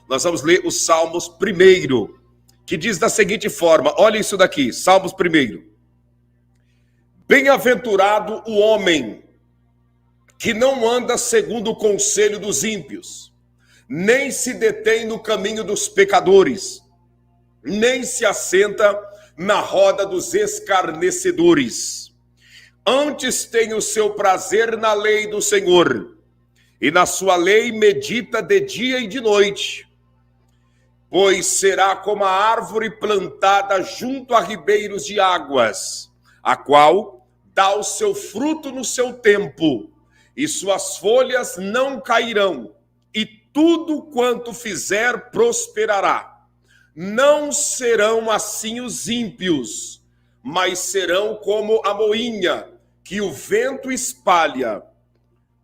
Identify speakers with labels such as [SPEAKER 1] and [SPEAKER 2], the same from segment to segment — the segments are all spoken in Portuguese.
[SPEAKER 1] nós vamos ler os Salmos primeiro, que diz da seguinte forma, olha isso daqui, Salmos primeiro. Bem-aventurado o homem que não anda segundo o conselho dos ímpios, nem se detém no caminho dos pecadores, nem se assenta na roda dos escarnecedores. Antes tem o seu prazer na lei do Senhor, e na sua lei medita de dia e de noite. Pois será como a árvore plantada junto a ribeiros de águas, a qual dá o seu fruto no seu tempo, e suas folhas não cairão, e tudo quanto fizer prosperará. Não serão assim os ímpios, mas serão como a moinha que o vento espalha.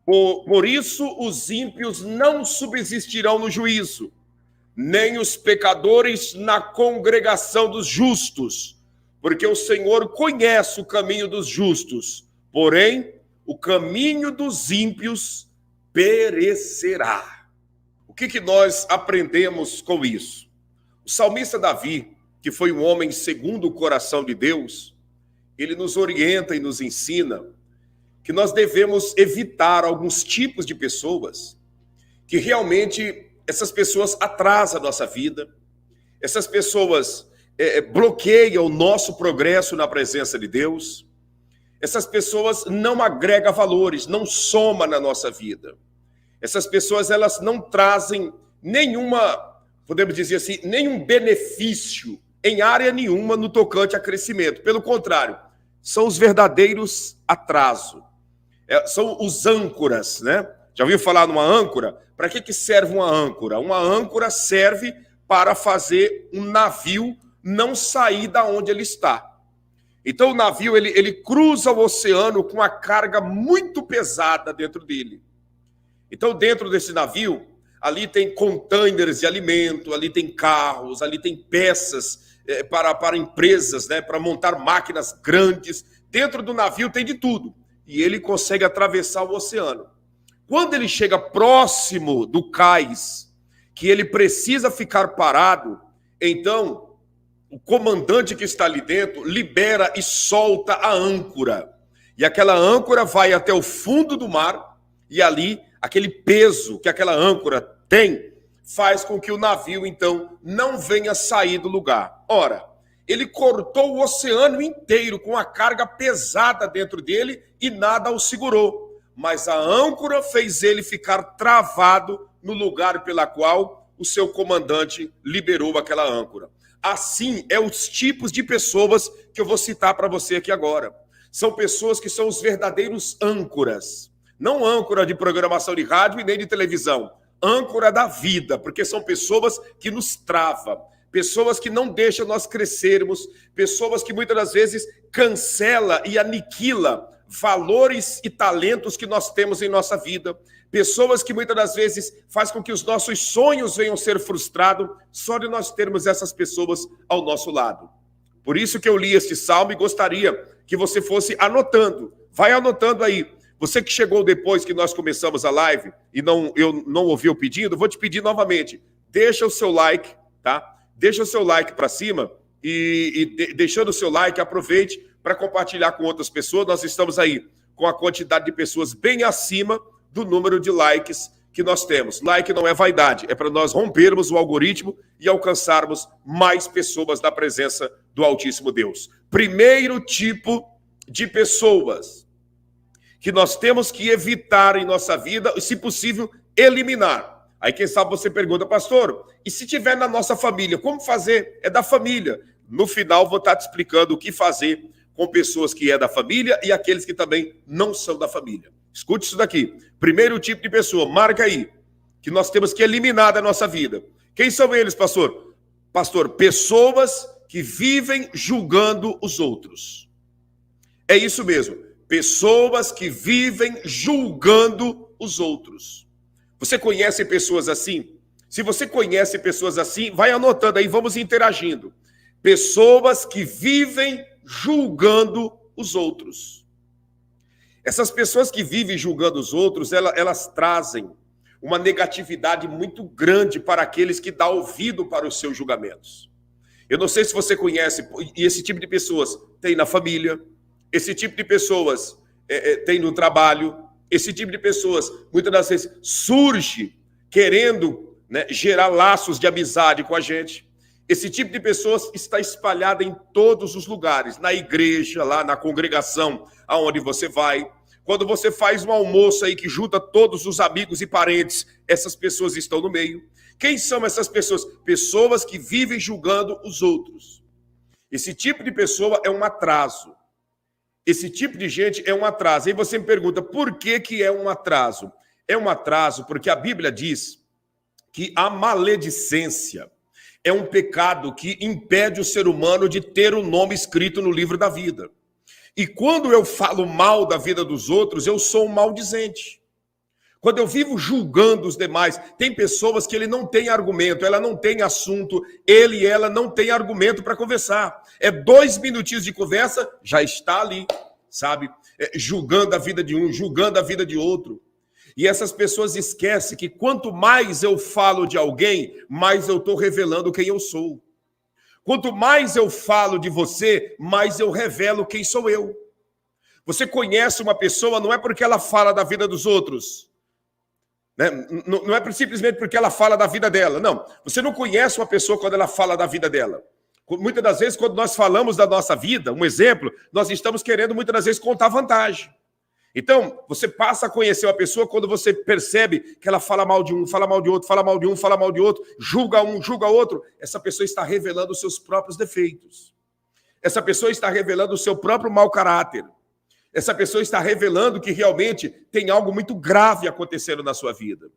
[SPEAKER 1] Por isso os ímpios não subsistirão no juízo, nem os pecadores na congregação dos justos, porque o Senhor conhece o caminho dos justos, porém o caminho dos ímpios perecerá. O que nós aprendemos com isso? O salmista Davi, que foi um homem segundo o coração de Deus, ele nos orienta e nos ensina que nós devemos evitar alguns tipos de pessoas que realmente essas pessoas atrasam a nossa vida, essas pessoas bloqueiam o nosso progresso na presença de Deus, essas pessoas não agregam valores, não somam na nossa vida. Essas pessoas, elas não trazem nenhuma, podemos dizer assim, nenhum benefício em área nenhuma no tocante a crescimento. Pelo contrário, são os verdadeiros atrasos. São os âncoras, né? Já ouviu falar numa âncora? Para que serve uma âncora? Uma âncora serve para fazer um navio não sair da onde ele está. Então o navio ele cruza o oceano com uma carga muito pesada dentro dele. Então dentro desse navio, ali tem containers de alimento, ali tem carros, ali tem peças para empresas, né, para montar máquinas grandes. Dentro do navio tem de tudo. E ele consegue atravessar o oceano. Quando ele chega próximo do cais, que ele precisa ficar parado, então o comandante que está ali dentro libera e solta a âncora. E aquela âncora vai até o fundo do mar, e ali, aquele peso que aquela âncora tem, faz com que o navio, então, não venha sair do lugar. Ora, ele cortou o oceano inteiro com a carga pesada dentro dele e nada o segurou. Mas a âncora fez ele ficar travado no lugar pela qual o seu comandante liberou aquela âncora. Assim é os tipos de pessoas que eu vou citar para você aqui agora. São pessoas que são os verdadeiros âncoras. Não âncora de programação de rádio e nem de televisão. Âncora da vida, porque são pessoas que nos travam. Pessoas que não deixam nós crescermos, pessoas que muitas das vezes cancela e aniquila valores e talentos que nós temos em nossa vida, pessoas que muitas das vezes faz com que os nossos sonhos venham ser frustrados só de nós termos essas pessoas ao nosso lado. Por isso que eu li este salmo e gostaria que você fosse anotando. Vai anotando aí. Você que chegou depois que nós começamos a live e eu não ouvi o pedido, vou te pedir novamente, deixa o seu like, tá? Deixa o seu like para cima e deixando o seu like, aproveite para compartilhar com outras pessoas. Nós estamos aí com a quantidade de pessoas bem acima do número de likes que nós temos. Like não é vaidade, é para nós rompermos o algoritmo e alcançarmos mais pessoas na presença do Altíssimo Deus. Primeiro tipo de pessoas que nós temos que evitar em nossa vida, e, se possível, eliminar. Aí, quem sabe, você pergunta, pastor, e se tiver na nossa família, como fazer? É da família. No final, vou estar te explicando o que fazer com pessoas que é da família e aqueles que também não são da família. Escute isso daqui. Primeiro tipo de pessoa, marca aí, que nós temos que eliminar da nossa vida. Quem são eles, pastor? Pastor, pessoas que vivem julgando os outros. É isso mesmo. Pessoas que vivem julgando os outros. Você conhece pessoas assim? Se você conhece pessoas assim, vai anotando aí, vamos interagindo. Pessoas que vivem julgando os outros. Essas pessoas que vivem julgando os outros, elas trazem uma negatividade muito grande para aqueles que dão ouvido para os seus julgamentos. Eu não sei se você conhece, e esse tipo de pessoas tem na família, esse tipo de pessoas tem no trabalho, esse tipo de pessoas muitas das vezes surge querendo, né, gerar laços de amizade com a gente. Esse tipo de pessoas está espalhada em todos os lugares, na igreja, lá na congregação aonde você vai. Quando você faz um almoço aí que junta todos os amigos e parentes, essas pessoas estão no meio. Quem são essas pessoas? Pessoas que vivem julgando os outros. Esse tipo de pessoa é um atraso. Esse tipo de gente é um atraso. Aí você me pergunta, por que que é um atraso? É um atraso porque a Bíblia diz que a maledicência é um pecado que impede o ser humano de ter o nome escrito no livro da vida. E quando eu falo mal da vida dos outros, eu sou um maldizente. Quando eu vivo julgando os demais, tem pessoas que ele não tem argumento, ela não tem assunto, ele e ela não tem argumento para conversar. É 2 minutinhos de conversa, já está ali, sabe? Julgando a vida de um, julgando a vida de outro. E essas pessoas esquecem que quanto mais eu falo de alguém, mais eu estou revelando quem eu sou. Quanto mais eu falo de você, mais eu revelo quem sou eu. Você conhece uma pessoa não é porque ela fala da vida dos outros, né? Não é simplesmente porque ela fala da vida dela. Não, você não conhece uma pessoa quando ela fala da vida dela. Muitas das vezes, quando nós falamos da nossa vida, um exemplo, nós estamos querendo muitas das vezes contar vantagem. Então, você passa a conhecer uma pessoa quando você percebe que ela fala mal de um, fala mal de outro, fala mal de um, fala mal de outro, julga um, julga outro. Essa pessoa está revelando os seus próprios defeitos. Essa pessoa está revelando o seu próprio mau caráter. Essa pessoa está revelando que realmente tem algo muito grave acontecendo na sua vida.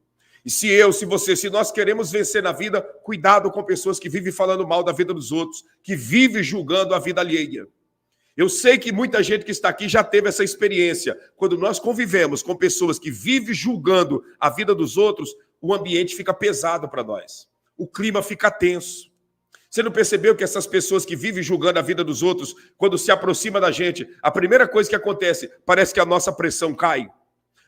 [SPEAKER 1] E se você, se nós queremos vencer na vida, cuidado com pessoas que vivem falando mal da vida dos outros, que vivem julgando a vida alheia. Eu sei que muita gente que está aqui já teve essa experiência. Quando nós convivemos com pessoas que vivem julgando a vida dos outros, o ambiente fica pesado para nós. O clima fica tenso. Você não percebeu que essas pessoas que vivem julgando a vida dos outros, quando se aproxima da gente, a primeira coisa que acontece, parece que a nossa pressão cai.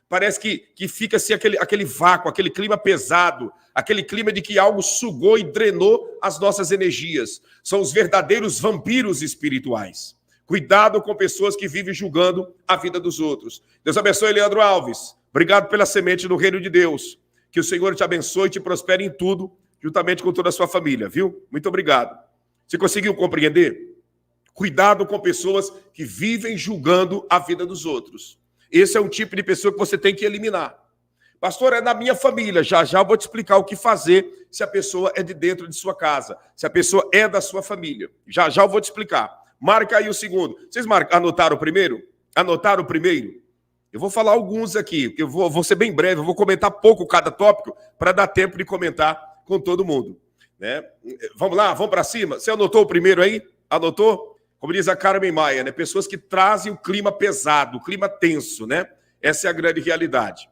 [SPEAKER 1] Parece que fica assim aquele vácuo, aquele clima pesado, aquele clima de que algo sugou e drenou as nossas energias. São os verdadeiros vampiros espirituais. Cuidado com pessoas que vivem julgando a vida dos outros. Deus abençoe, Leandro Alves. Obrigado pela semente no reino de Deus. Que o Senhor te abençoe e te prospere em tudo, juntamente com toda a sua família, viu? Muito obrigado. Você conseguiu compreender? Cuidado com pessoas que vivem julgando a vida dos outros. Esse é um tipo de pessoa que você tem que eliminar. Pastor, é da minha família. Já já eu vou te explicar o que fazer se a pessoa é de dentro de sua casa, se a pessoa é da sua família. Já já eu vou te explicar. Marca aí o segundo. Vocês anotaram o primeiro? Anotaram o primeiro? Eu vou falar alguns aqui, eu vou ser bem breve, eu vou comentar pouco cada tópico para dar tempo de comentar com todo mundo, né? Vamos lá, vamos para cima. Você anotou o primeiro aí? Anotou? Como diz a Carmen Maia, né? Pessoas que trazem o clima pesado, o clima tenso, né? Essa é a grande realidade.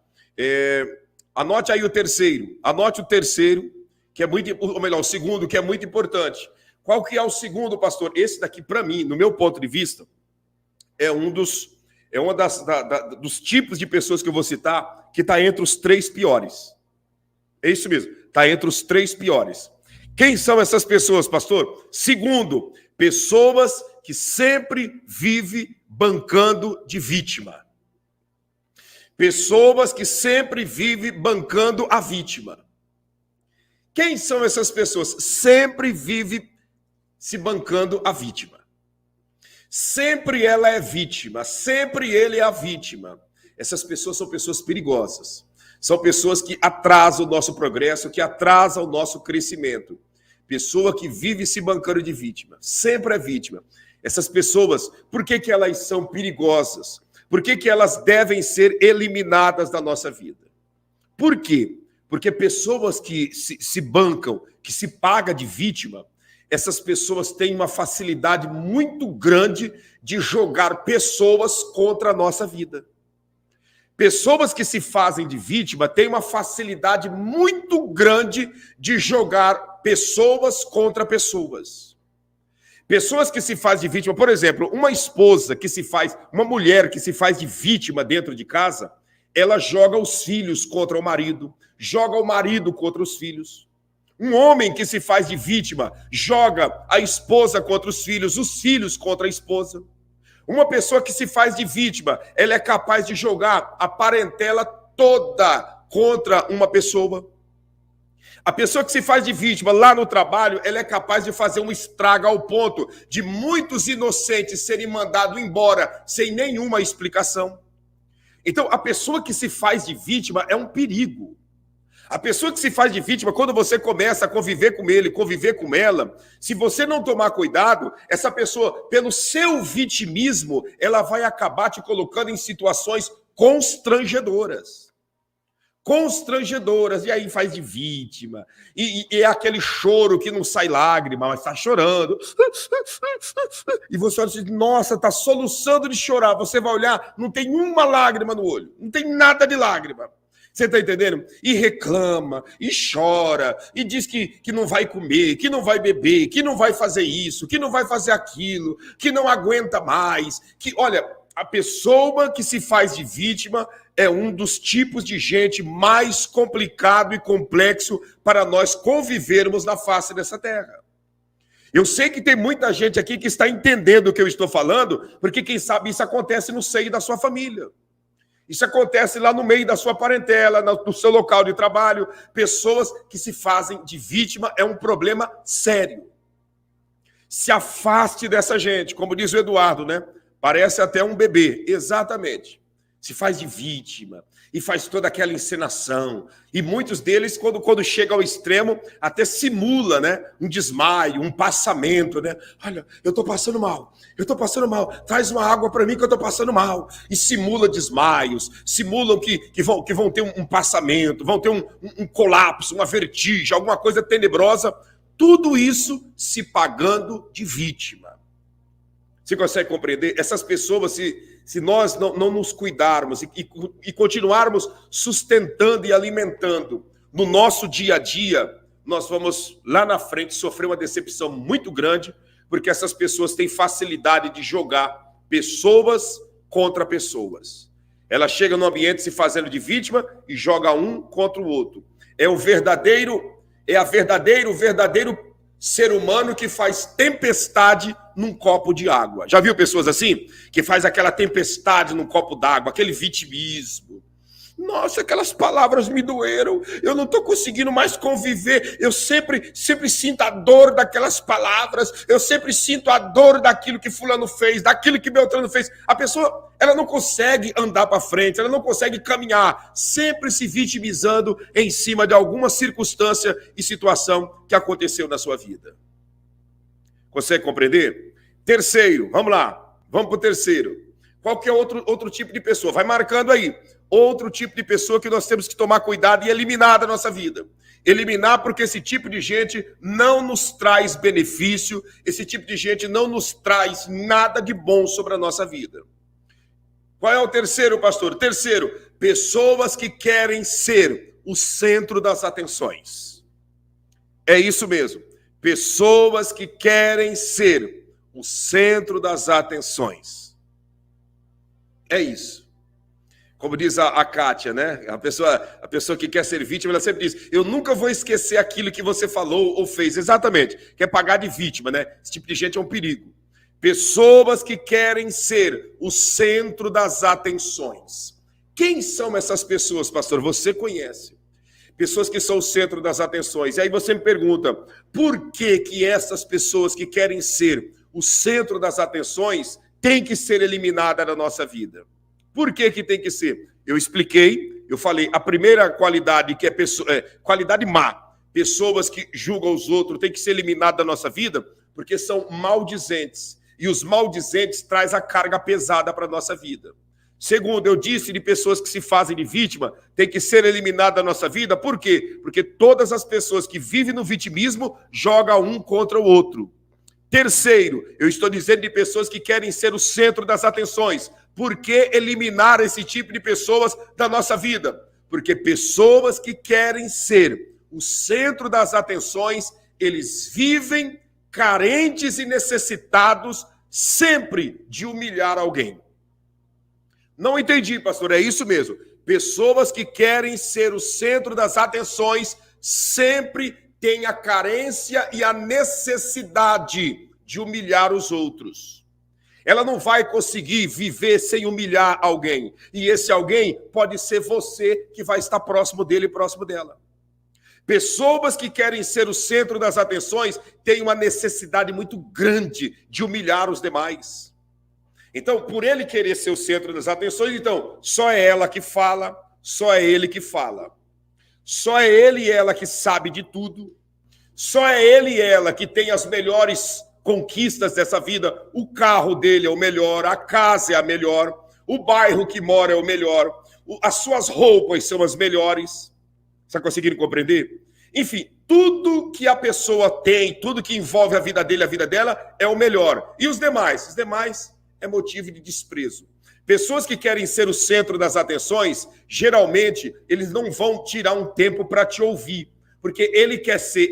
[SPEAKER 1] Anote aí o terceiro. Anote o terceiro, que é muito, ou melhor, o segundo, que é muito importante. Qual que é o segundo, pastor? Esse daqui, para mim, no meu ponto de vista, é um dos tipos de pessoas que eu vou citar que está entre os 3 piores. É isso mesmo, está entre os 3 piores. Quem são essas pessoas, pastor? Segundo, pessoas que sempre vivem bancando de vítima. Pessoas que sempre vivem bancando a vítima. Quem são essas pessoas? Sempre vive se bancando a vítima. Sempre ela é vítima, sempre ele é a vítima. Essas pessoas são pessoas perigosas. São pessoas que atrasam o nosso progresso, que atrasam o nosso crescimento. Pessoa que vive se bancando de vítima, sempre é vítima. Essas pessoas, por que elas são perigosas? Por que elas devem ser eliminadas da nossa vida? Por quê? Porque pessoas que se bancam, que se pagam de vítima, essas pessoas têm uma facilidade muito grande de jogar pessoas contra a nossa vida. Pessoas que se fazem de vítima têm uma facilidade muito grande de jogar pessoas contra pessoas. Pessoas que se fazem de vítima, por exemplo, uma esposa que se faz, uma mulher que se faz de vítima dentro de casa, ela joga os filhos contra o marido, joga o marido contra os filhos. Um homem que se faz de vítima joga a esposa contra os filhos contra a esposa. Uma pessoa que se faz de vítima, ela é capaz de jogar a parentela toda contra uma pessoa. A pessoa que se faz de vítima lá no trabalho, ela é capaz de fazer um estrago ao ponto de muitos inocentes serem mandados embora sem nenhuma explicação. Então, a pessoa que se faz de vítima é um perigo. A pessoa que se faz de vítima, quando você começa a conviver com ele, conviver com ela, se você não tomar cuidado, essa pessoa, pelo seu vitimismo, ela vai acabar te colocando em situações constrangedoras. E aí faz de vítima, e é aquele choro que não sai lágrima, mas está chorando, e você olha e diz, nossa, está soluçando de chorar, você vai olhar, não tem uma lágrima no olho, não tem nada de lágrima, você está entendendo? E reclama, e chora, e diz que não vai comer, que não vai beber, que não vai fazer isso, que não vai fazer aquilo, que não aguenta mais, que, olha, a pessoa que se faz de vítima é um dos tipos de gente mais complicado e complexo para nós convivermos na face dessa terra. Eu sei que tem muita gente aqui que está entendendo o que eu estou falando, porque quem sabe isso acontece no seio da sua família. Isso acontece lá no meio da sua parentela, no seu local de trabalho. Pessoas que se fazem de vítima é um problema sério. Se afaste dessa gente, como diz o Eduardo, né? Parece até um bebê, exatamente. Se faz de vítima e faz toda aquela encenação. E muitos deles, quando chega ao extremo, até simula, né, um desmaio, um passamento, né? Olha, eu estou passando mal, traz uma água para mim que eu estou passando mal. E simula desmaios, simulam que vão ter um passamento, vão ter um colapso, uma vertigem, alguma coisa tenebrosa. Tudo isso se pagando de vítima. Você consegue compreender? Essas pessoas, se nós não nos cuidarmos e continuarmos sustentando e alimentando no nosso dia a dia, nós vamos lá na frente sofrer uma decepção muito grande, porque essas pessoas têm facilidade de jogar pessoas contra pessoas. Ela chega no ambiente se fazendo de vítima e joga um contra o outro. É o verdadeiro ser humano que faz tempestade num copo de água. Já viu pessoas assim? Que faz aquela tempestade num copo d'água, aquele vitimismo. Nossa, aquelas palavras me doeram, eu não estou conseguindo mais conviver, eu sempre sinto a dor daquelas palavras, eu sempre sinto a dor daquilo que fulano fez, daquilo que Beltrano fez. A pessoa, ela não consegue andar para frente, ela não consegue caminhar, sempre se vitimizando em cima de alguma circunstância e situação que aconteceu na sua vida. Consegue compreender? Terceiro, vamos lá, vamos para o terceiro. Qual que é outro tipo de pessoa? Vai marcando aí. Outro tipo de pessoa que nós temos que tomar cuidado e eliminar da nossa vida. Eliminar porque esse tipo de gente não nos traz benefício, esse tipo de gente não nos traz nada de bom sobre a nossa vida. Qual é o terceiro, pastor? Terceiro, pessoas que querem ser o centro das atenções. É isso mesmo. Pessoas que querem ser o centro das atenções. É isso. Como diz a Kátia, né? A pessoa que quer ser vítima, ela sempre diz, eu nunca vou esquecer aquilo que você falou ou fez. Exatamente. Quer pagar de vítima, né? Esse tipo de gente é um perigo. Pessoas que querem ser o centro das atenções. Quem são essas pessoas, pastor? Você conhece. Pessoas que são o centro das atenções. E aí você me pergunta, por que essas pessoas que querem ser o centro das atenções têm que ser eliminadas da nossa vida? Por que tem que ser? Eu expliquei, eu falei, a primeira qualidade que é qualidade má, pessoas que julgam os outros, tem que ser eliminada da nossa vida, porque são maldizentes. E os maldizentes trazem a carga pesada para a nossa vida. Segundo, eu disse de pessoas que se fazem de vítima, tem que ser eliminada da nossa vida. Por quê? Porque todas as pessoas que vivem no vitimismo jogam um contra o outro. Terceiro, eu estou dizendo de pessoas que querem ser o centro das atenções. Por que eliminar esse tipo de pessoas da nossa vida? Porque pessoas que querem ser o centro das atenções, eles vivem carentes e necessitados sempre de humilhar alguém. Não entendi, pastor, é isso mesmo. Pessoas que querem ser o centro das atenções sempre têm a carência e a necessidade de humilhar os outros. Ela não vai conseguir viver sem humilhar alguém. E esse alguém pode ser você que vai estar próximo dele e próximo dela. Pessoas que querem ser o centro das atenções têm uma necessidade muito grande de humilhar os demais. Então, por ele querer ser o centro das atenções, então, só é ela que fala, só é ele que fala. Só é ele e ela que sabe de tudo. Só é ele e ela que tem as melhores conquistas dessa vida. O carro dele é o melhor, a casa é a melhor, o bairro que mora é o melhor, as suas roupas são as melhores. Está conseguindo compreender? Enfim, tudo que a pessoa tem, tudo que envolve a vida dele, a vida dela, é o melhor. E os demais? Os demais é motivo de desprezo. Pessoas que querem ser o centro das atenções, geralmente, eles não vão tirar um tempo para te ouvir, porque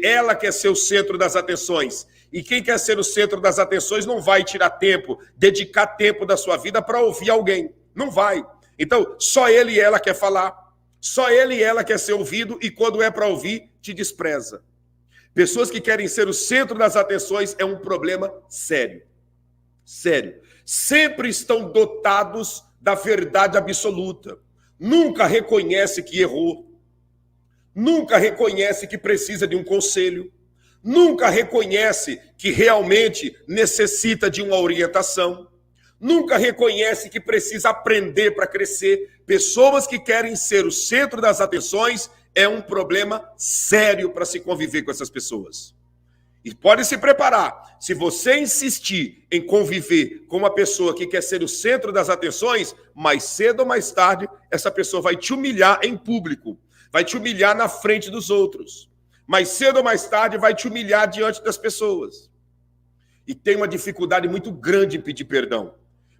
[SPEAKER 1] ela quer ser o centro das atenções. E quem quer ser o centro das atenções não vai tirar tempo, dedicar tempo da sua vida para ouvir alguém. Não vai. Então, só ele e ela quer falar. Só ele e ela quer ser ouvido e quando é para ouvir, te despreza. Pessoas que querem ser o centro das atenções é um problema sério. Sério. Sempre estão dotados da verdade absoluta. Nunca reconhece que errou. Nunca reconhece que precisa de um conselho. Nunca reconhece que realmente necessita de uma orientação. Nunca reconhece que precisa aprender para crescer. Pessoas que querem ser o centro das atenções é um problema sério para se conviver com essas pessoas. E pode se preparar. Se você insistir em conviver com uma pessoa que quer ser o centro das atenções, mais cedo ou mais tarde, essa pessoa vai te humilhar em público. Vai te humilhar na frente dos outros. Mais cedo ou mais tarde, vai te humilhar diante das pessoas. E tem uma dificuldade muito grande em pedir perdão.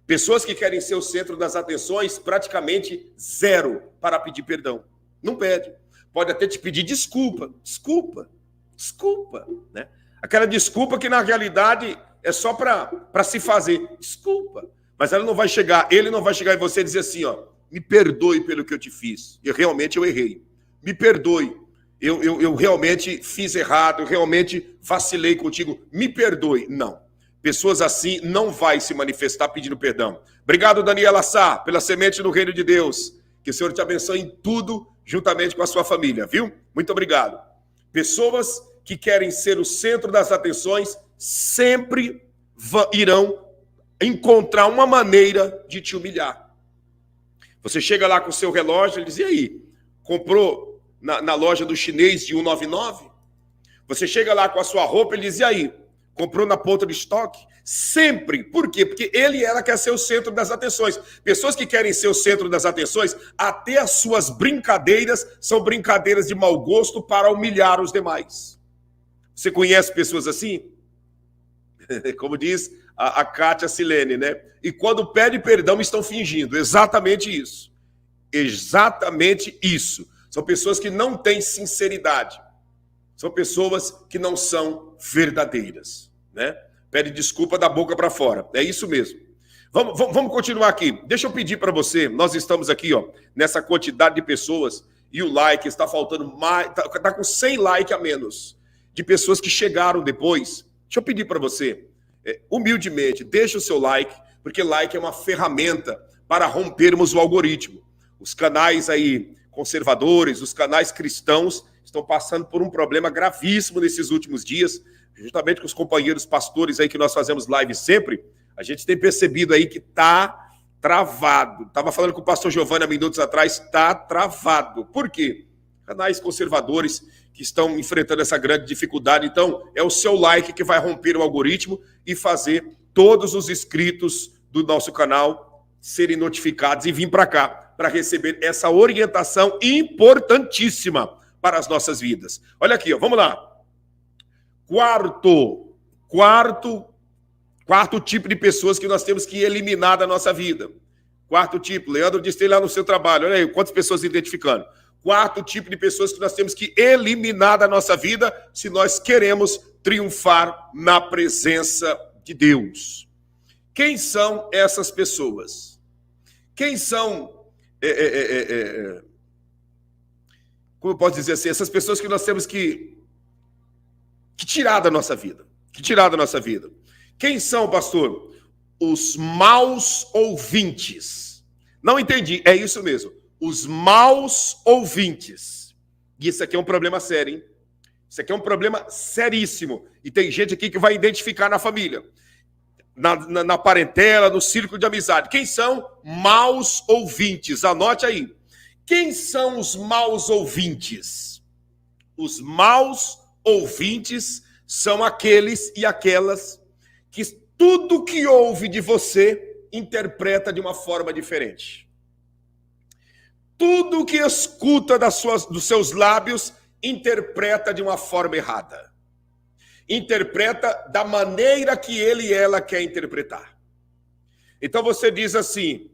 [SPEAKER 1] Pessoas que querem ser o centro das atenções, praticamente zero para pedir perdão. Não pede. Pode até te pedir desculpa. Desculpa, né? Aquela desculpa que na realidade é só para se fazer. Desculpa. Mas ela não vai chegar, ele não vai chegar em você e dizer assim, ó, me perdoe pelo que eu te fiz. Realmente eu errei. Me perdoe. Eu realmente fiz errado, eu realmente vacilei contigo. Me perdoe. Não. Pessoas assim não vai se manifestar pedindo perdão. Obrigado, Daniela Sá, pela semente no reino de Deus. Que o Senhor te abençoe em tudo, juntamente com a sua família, viu? Muito obrigado. Pessoas que querem ser o centro das atenções sempre irão encontrar uma maneira de te humilhar. Você chega lá com o seu relógio e diz, e aí? Comprou na loja do chinês de 199? Você chega lá com a sua roupa e diz, e aí? Comprou na ponta de estoque? Sempre. Por quê? Porque ele e ela quer ser o centro das atenções. Pessoas que querem ser o centro das atenções, até as suas brincadeiras são brincadeiras de mau gosto para humilhar os demais. Você conhece pessoas assim? Como diz a Kátia Silene, né? E quando pede perdão estão fingindo. Exatamente isso. Exatamente isso. São pessoas que não têm sinceridade. São pessoas que não são verdadeiras, né? Pede desculpa da boca para fora. É isso mesmo. Vamos continuar aqui. Deixa eu pedir para você, nós estamos aqui, ó, nessa quantidade de pessoas e o like está faltando mais, tá com 100 likes a menos de pessoas que chegaram depois. Deixa eu pedir para você, humildemente, deixa o seu like, porque like é uma ferramenta para rompermos o algoritmo. Os canais aí conservadores, os canais cristãos estão passando por um problema gravíssimo nesses últimos dias, justamente com os companheiros pastores aí que nós fazemos live sempre, a gente tem percebido aí que está travado. Estava falando com o pastor Giovanni há minutos atrás, está travado. Por quê? Canais conservadores que estão enfrentando essa grande dificuldade. Então, é o seu like que vai romper o algoritmo e fazer todos os inscritos do nosso canal serem notificados e vir para cá para receber essa orientação importantíssima para as nossas vidas. Olha aqui, ó, vamos lá. Quarto tipo de pessoas que nós temos que eliminar da nossa vida. Quarto tipo, Leandro disse lá no seu trabalho, olha aí, quantas pessoas identificando. Quarto tipo de pessoas que nós temos que eliminar da nossa vida se nós queremos triunfar na presença de Deus. Quem são essas pessoas? Quem são como eu posso dizer assim, essas pessoas que nós temos que tirar da nossa vida. Que tirar da nossa vida. Quem são, pastor? Os maus ouvintes. Não entendi, é isso mesmo. Os maus ouvintes. E isso aqui é um problema sério, hein? Isso aqui é um problema seríssimo. E tem gente aqui que vai identificar na família, na parentela, no círculo de amizade. Quem são? Maus ouvintes. Anote aí. Quem são os maus ouvintes? Os maus ouvintes são aqueles e aquelas que tudo que ouve de você interpreta de uma forma diferente. Tudo que escuta dos seus lábios interpreta de uma forma errada. Interpreta da maneira que ele e ela quer interpretar. Então você diz assim,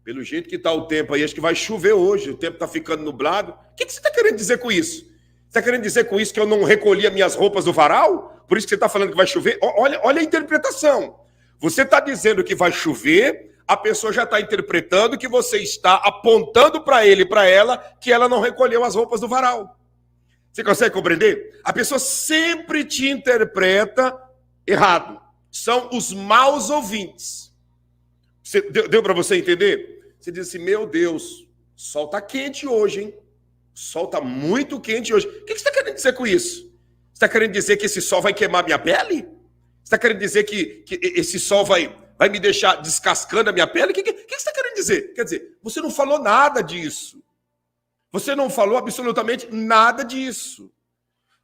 [SPEAKER 1] pelo jeito que está o tempo aí, acho que vai chover hoje, o tempo está ficando nublado. O que você está querendo dizer com isso? Você está querendo dizer com isso que eu não recolhi as minhas roupas do varal? Por isso que você está falando que vai chover? Olha a interpretação. Você está dizendo que vai chover, a pessoa já está interpretando que você está apontando para ele e para ela que ela não recolheu as roupas do varal. Você consegue compreender? A pessoa sempre te interpreta errado. São os maus ouvintes. Deu para você entender? Você diz assim, meu Deus, o sol está quente hoje, hein? O sol está muito quente hoje. O que você está querendo dizer com isso? Você está querendo dizer que esse sol vai queimar minha pele? Você está querendo dizer que esse sol vai me deixar descascando a minha pele? O que você está querendo dizer? Quer dizer, você não falou nada disso. Você não falou absolutamente nada disso.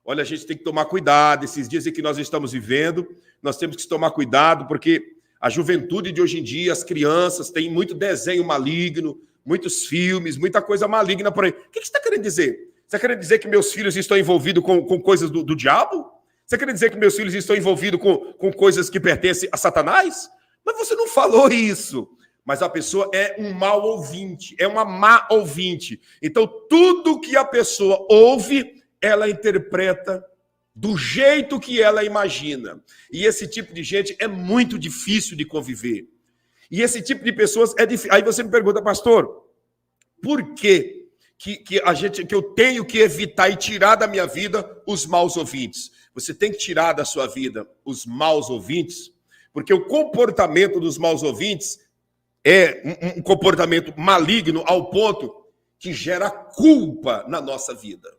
[SPEAKER 1] Olha, a gente tem que tomar cuidado. Esses dias em que nós estamos vivendo, nós temos que tomar cuidado, porque a juventude de hoje em dia, as crianças, têm muito desenho maligno, muitos filmes, muita coisa maligna por aí. O que você está querendo dizer? Você está querendo dizer que meus filhos estão envolvidos com coisas do diabo? Você quer dizer que meus filhos estão envolvidos com coisas que pertencem a Satanás? Mas você não falou isso. Mas a pessoa é um mau ouvinte, é uma má ouvinte. Então, tudo que a pessoa ouve, ela interpreta do jeito que ela imagina. E esse tipo de gente é muito difícil de conviver. E esse tipo de pessoas é difícil. Aí você me pergunta, pastor, por que eu tenho que evitar e tirar da minha vida os maus ouvintes? Você tem que tirar da sua vida os maus ouvintes, porque o comportamento dos maus ouvintes é um comportamento maligno ao ponto que gera culpa na nossa vida.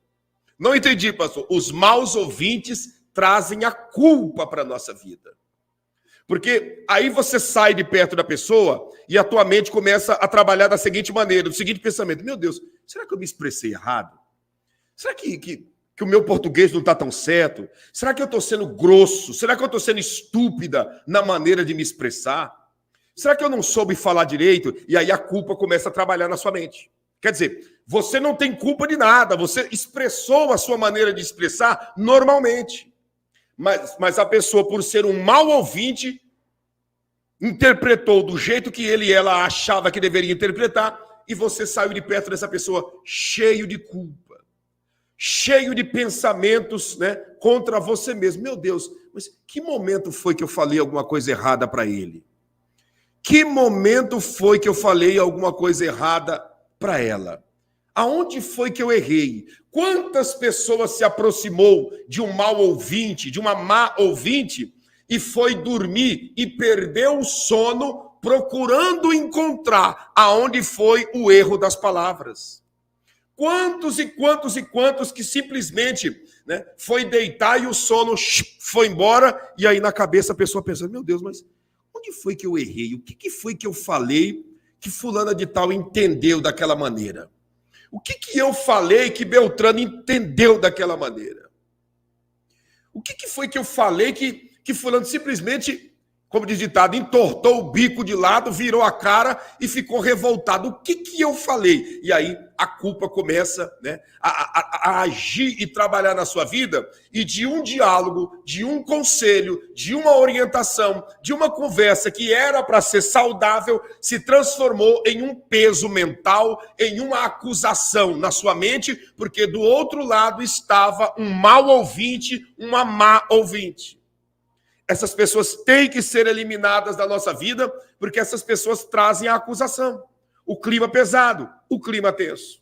[SPEAKER 1] Não entendi, pastor. Os maus ouvintes trazem a culpa para a nossa vida. Porque aí você sai de perto da pessoa e a tua mente começa a trabalhar da seguinte maneira, do seguinte pensamento. Meu Deus, será que eu me expressei errado? Será que o meu português não está tão certo? Será que eu estou sendo grosso? Será que eu estou sendo estúpida na maneira de me expressar? Será que eu não soube falar direito? E aí a culpa começa a trabalhar na sua mente. Quer dizer, você não tem culpa de nada, você expressou a sua maneira de expressar normalmente. Mas a pessoa, por ser um mau ouvinte, interpretou do jeito que ele e ela achava que deveria interpretar, e você saiu de perto dessa pessoa cheio de culpa, cheio de pensamentos, né, contra você mesmo. Meu Deus, mas que momento foi que eu falei alguma coisa errada para ele? Que momento foi que eu falei alguma coisa errada para ela? Aonde foi que eu errei? Quantas pessoas se aproximou de um mau ouvinte, de uma má ouvinte, e foi dormir e perdeu o sono procurando encontrar aonde foi o erro das palavras? Quantos e quantos e quantos que simplesmente, né, foi deitar e o sono foi embora, e aí na cabeça a pessoa pensa, meu Deus, mas onde foi que eu errei? O que foi que eu falei que fulana de tal entendeu daquela maneira? O que eu falei que Beltrano entendeu daquela maneira? O que foi que eu falei que fulano simplesmente, como diz ditado, entortou o bico de lado, virou a cara e ficou revoltado? O que eu falei? E aí a culpa começa, né, a agir e trabalhar na sua vida, e de um diálogo, de um conselho, de uma orientação, de uma conversa que era para ser saudável, se transformou em um peso mental, em uma acusação na sua mente, porque do outro lado estava um mau ouvinte, uma má ouvinte. Essas pessoas têm que ser eliminadas da nossa vida, porque essas pessoas trazem a acusação. o clima pesado, o clima tenso.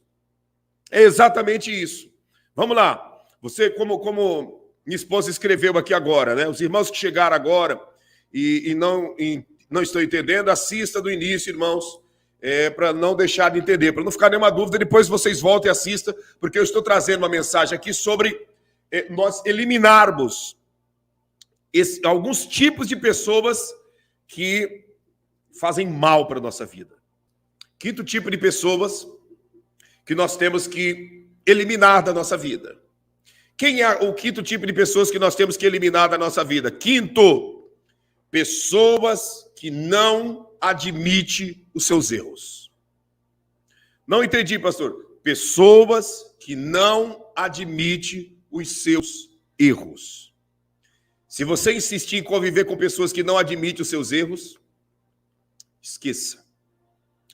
[SPEAKER 1] É exatamente isso. Vamos lá. Você, como minha esposa escreveu aqui agora, né? Os irmãos que chegaram agora e não estão entendendo, assista do início, irmãos, para não deixar de entender, para não ficar nenhuma dúvida, depois vocês voltem e assistam, porque eu estou trazendo uma mensagem aqui sobre nós eliminarmos alguns tipos de pessoas que fazem mal para a nossa vida. Quinto tipo de pessoas que nós temos que eliminar da nossa vida. Quem é o quinto tipo de pessoas que nós temos que eliminar da nossa vida? Quinto, pessoas que não admitem os seus erros. Não entendi, pastor. Pessoas que não admitem os seus erros. Se você insistir em conviver com pessoas que não admitem os seus erros, esqueça.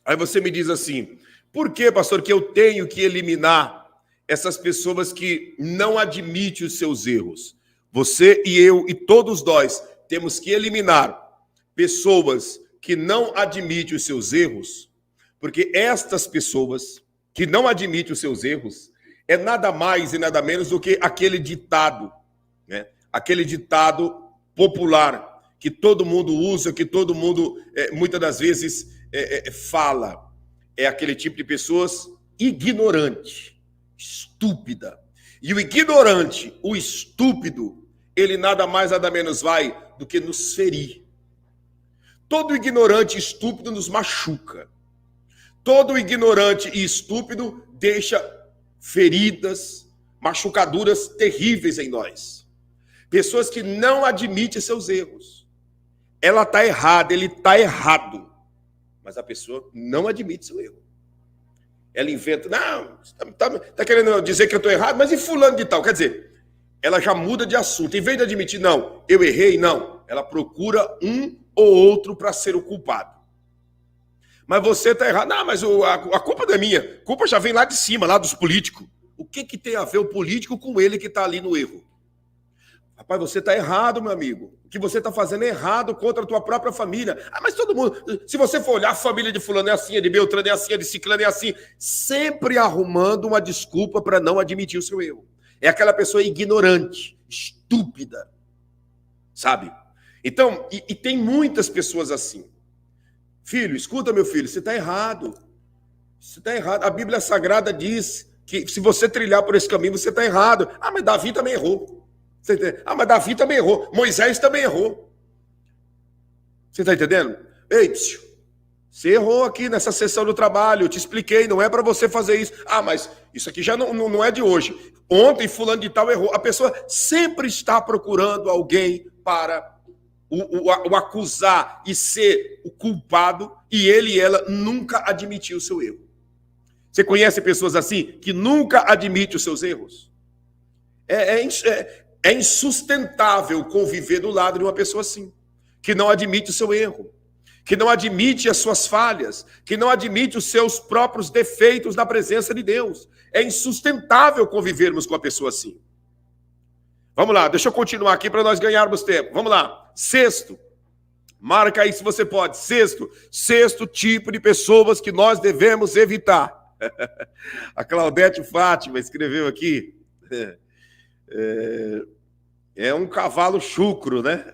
[SPEAKER 1] Aí você me diz assim, por que, pastor, que eu tenho que eliminar essas pessoas que não admitem os seus erros? Você e eu e todos nós temos que eliminar pessoas que não admitem os seus erros, porque estas pessoas que não admitem os seus erros é nada mais e nada menos do que aquele ditado, né? Aquele ditado popular que todo mundo usa, que todo mundo muitas das vezes fala. É aquele tipo de pessoas ignorante, estúpida. E o ignorante, o estúpido, ele nada mais, nada menos vai do que nos ferir. Todo ignorante e estúpido nos machuca. Todo ignorante e estúpido deixa feridas, machucaduras terríveis em nós. Pessoas que não admitem seus erros. Ela está errada, ele está errado. Mas a pessoa não admite seu erro. Ela inventa, não, está querendo dizer que eu estou errado, mas e fulano de tal? Quer dizer, ela já muda de assunto. Em vez de admitir, não, eu errei, não. Ela procura um ou outro para ser o culpado. Mas você está errado. Não, mas a culpa não é minha. A culpa já vem lá de cima, lá dos políticos. O que tem a ver o político com ele que está ali no erro? Rapaz, você está errado, meu amigo. O que você está fazendo é errado contra a tua própria família. Ah, mas todo mundo... Se você for olhar, a família de fulano é assim, a de Beltrano é assim, a de Ciclano é assim. Sempre arrumando uma desculpa para não admitir o seu erro. É aquela pessoa ignorante, estúpida. Sabe? Então, e tem muitas pessoas assim. Filho, escuta, meu filho, você está errado. Você está errado. A Bíblia Sagrada diz que se você trilhar por esse caminho, você está errado. Ah, mas Davi também errou. Ah, mas Davi também errou. Moisés também errou. Você está entendendo? Ei, psiu, você errou aqui nessa sessão do trabalho. Eu te expliquei, não é para você fazer isso. Ah, mas isso aqui já não é de hoje. Ontem fulano de tal errou. A pessoa sempre está procurando alguém para o acusar e ser o culpado, e ele e ela nunca admitiu o seu erro. Você conhece pessoas assim que nunca admitem os seus erros? É insustentável conviver do lado de uma pessoa assim, que não admite o seu erro, que não admite as suas falhas, que não admite os seus próprios defeitos na presença de Deus. É insustentável convivermos com uma pessoa assim. Vamos lá, deixa eu continuar aqui para nós ganharmos tempo. Vamos lá. Sexto, marca aí se você pode. Sexto tipo de pessoas que nós devemos evitar. A Claudete Fátima escreveu aqui. É um cavalo chucro, né?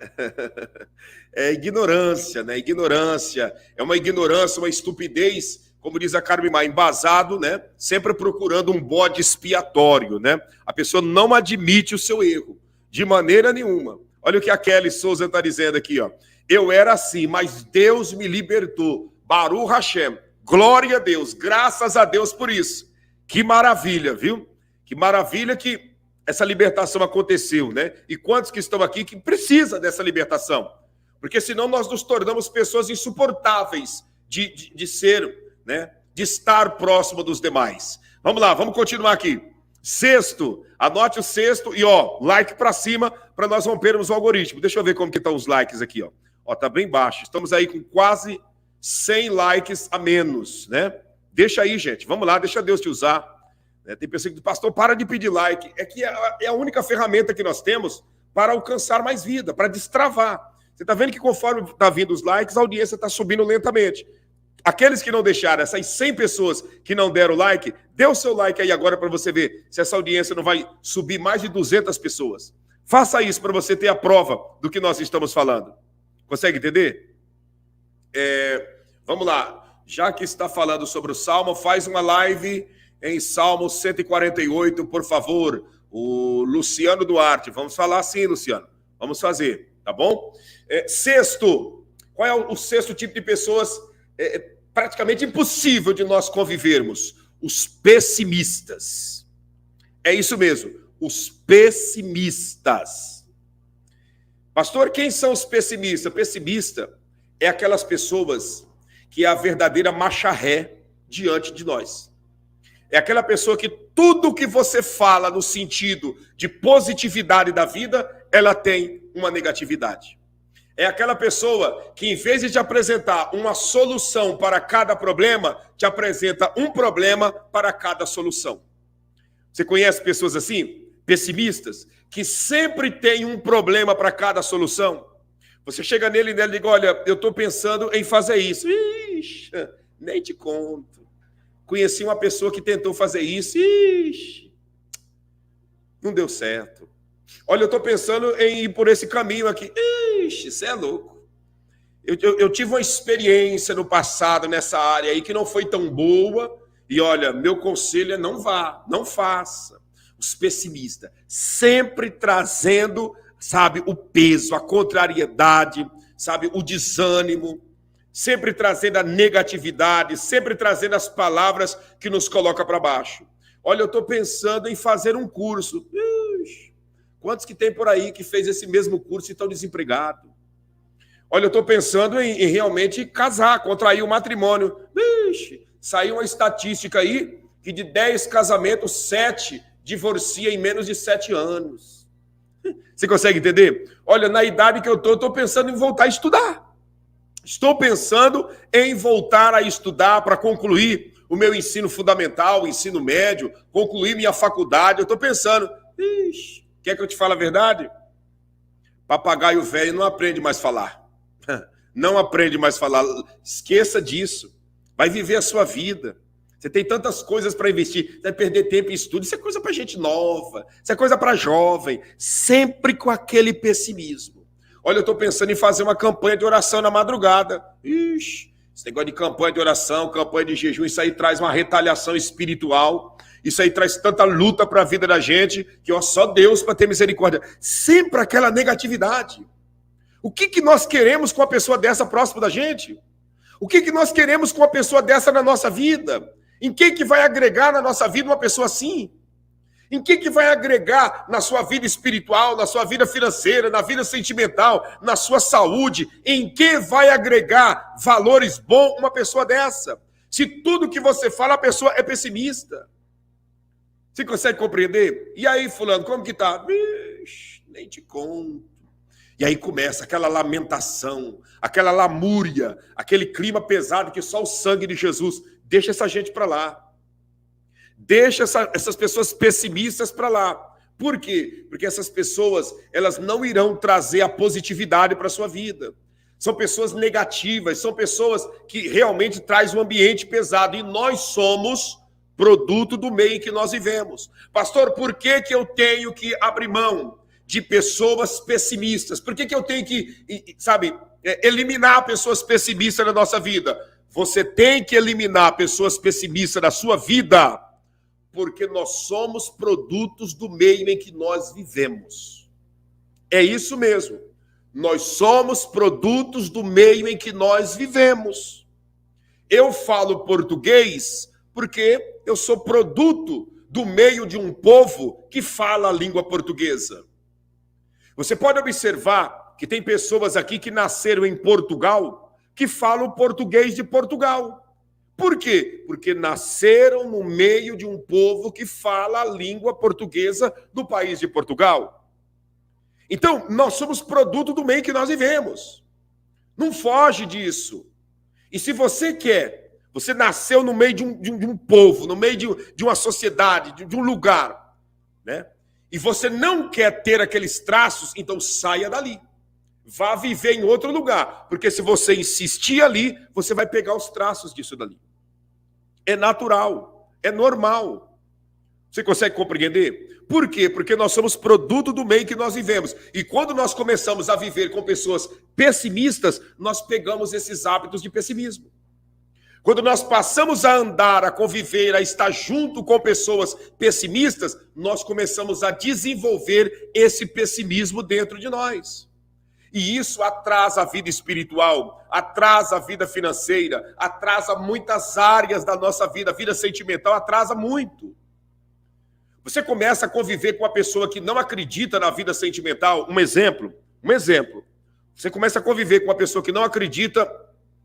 [SPEAKER 1] É ignorância, né? Ignorância. É uma ignorância, uma estupidez, como diz a Carmimar, embasado, né? Sempre procurando um bode expiatório, né? A pessoa não admite o seu erro, de maneira nenhuma. Olha o que a Kelly Souza está dizendo aqui, ó. Eu era assim, mas Deus me libertou. Baruch Hashem. Glória a Deus, graças a Deus por isso. Que maravilha, viu? Que maravilha que essa libertação aconteceu, né? E quantos que estão aqui que precisam dessa libertação? Porque senão nós nos tornamos pessoas insuportáveis de ser, né? De estar próximo dos demais. Vamos lá, vamos continuar aqui. Sexto, anote o sexto e, ó, like para cima para nós rompermos o algoritmo. Deixa eu ver como que estão os likes aqui, ó. Ó, tá bem baixo. Estamos aí com quase 100 likes a menos, né? Deixa aí, gente. Vamos lá, deixa Deus te usar. Tem pessoas que dizem, pastor, para de pedir like. É que é a única ferramenta que nós temos para alcançar mais vida, para destravar. Você está vendo que conforme está vindo os likes, a audiência está subindo lentamente. Aqueles que não deixaram, essas 100 pessoas que não deram like, dê o seu like aí agora para você ver se essa audiência não vai subir mais de 200 pessoas. Faça isso para você ter a prova do que nós estamos falando. Consegue entender? Vamos lá. Já que está falando sobre o Salmo, faz uma live em Salmo 148, por favor. O Luciano Duarte. Vamos falar assim, Luciano. Vamos fazer, tá bom? Sexto. Qual é o sexto tipo de pessoas praticamente impossível de nós convivermos? Os pessimistas. É isso mesmo, os pessimistas. Pastor, quem são os pessimistas? Pessimista é aquelas pessoas que é a verdadeira marcha-ré diante de nós. É aquela pessoa que tudo que você fala no sentido de positividade da vida, ela tem uma negatividade. É aquela pessoa que, em vez de te apresentar uma solução para cada problema, te apresenta um problema para cada solução. Você conhece pessoas assim? Pessimistas? Que sempre tem um problema para cada solução. Você chega nele e nela e diz, olha, eu estou pensando em fazer isso. Ixi, nem te conto. Conheci uma pessoa que tentou fazer isso. Ixi, não deu certo. Olha, eu estou pensando em ir por esse caminho aqui. Ixi, você é louco. Eu tive uma experiência no passado nessa área aí que não foi tão boa. E olha, meu conselho é não vá, não faça. Os pessimistas sempre trazendo, sabe, o peso, a contrariedade, sabe, o desânimo, sempre trazendo a negatividade, sempre trazendo as palavras que nos colocam para baixo. Olha, eu estou pensando em fazer um curso. Ixi, quantos que tem por aí que fez esse mesmo curso e estão desempregados? Olha, eu estou pensando em realmente casar, contrair o matrimônio. Ixi, saiu uma estatística aí que de 10 casamentos, 7 divorcia em menos de 7 anos. Você consegue entender? Olha, na idade que eu estou pensando em voltar a estudar. Estou pensando em voltar a estudar para concluir o meu ensino fundamental, o ensino médio, concluir minha faculdade. Eu estou pensando, ixi, quer que eu te fale a verdade? Papagaio velho não aprende mais a falar. Não aprende mais a falar. Esqueça disso. Vai viver a sua vida. Você tem tantas coisas para investir. Você vai perder tempo em estudo. Isso é coisa para gente nova. Isso é coisa para jovem. Sempre com aquele pessimismo. Olha, eu estou pensando em fazer uma campanha de oração na madrugada. Ixi, esse negócio de campanha de oração, campanha de jejum, isso aí traz uma retaliação espiritual. Isso aí traz tanta luta para a vida da gente que ó, só Deus para ter misericórdia. Sempre aquela negatividade. O que nós queremos com uma pessoa dessa próximo da gente? O que nós queremos com uma pessoa dessa na nossa vida? Em que vai agregar na nossa vida uma pessoa assim? Em que vai agregar na sua vida espiritual, na sua vida financeira, na vida sentimental, na sua saúde? Em que vai agregar valores bons uma pessoa dessa? Se tudo que você fala, a pessoa é pessimista. Você consegue compreender? E aí, fulano, como que tá? Vixe, nem te conto. E aí começa aquela lamentação, aquela lamúria, aquele clima pesado que só o sangue de Jesus deixa essa gente para lá. Deixa essas pessoas pessimistas para lá. Por quê? Porque essas pessoas, elas não irão trazer a positividade para a sua vida. São pessoas negativas, são pessoas que realmente trazem um ambiente pesado. E nós somos produto do meio em que nós vivemos. Pastor, por que eu tenho que abrir mão de pessoas pessimistas? Por que eu tenho que, sabe, eliminar pessoas pessimistas da nossa vida? Você tem que eliminar pessoas pessimistas da sua vida porque nós somos produtos do meio em que nós vivemos. É isso mesmo. Nós somos produtos do meio em que nós vivemos. Eu falo português porque eu sou produto do meio de um povo que fala a língua portuguesa. Você pode observar que tem pessoas aqui que nasceram em Portugal que falam português de Portugal. Por quê? Porque nasceram no meio de um povo que fala a língua portuguesa do país de Portugal. Então, nós somos produto do meio que nós vivemos. Não foge disso. E se você quer, você nasceu no meio de um povo, no meio de uma sociedade, de um lugar, né? E você não quer ter aqueles traços, então saia dali. vá viver em outro lugar, porque se você insistir ali, você vai pegar os traços disso dali. É natural, é normal. Você consegue compreender? Por quê? Porque nós somos produto do meio que nós vivemos. E quando nós começamos a viver com pessoas pessimistas, nós pegamos esses hábitos de pessimismo. Quando nós passamos a andar, a conviver, a estar junto com pessoas pessimistas, nós começamos a desenvolver esse pessimismo dentro de nós. E isso atrasa a vida espiritual, atrasa a vida financeira, atrasa muitas áreas da nossa vida, a vida sentimental atrasa muito. Você começa a conviver com uma pessoa que não acredita na vida sentimental, um exemplo. Você começa a conviver com uma pessoa que não acredita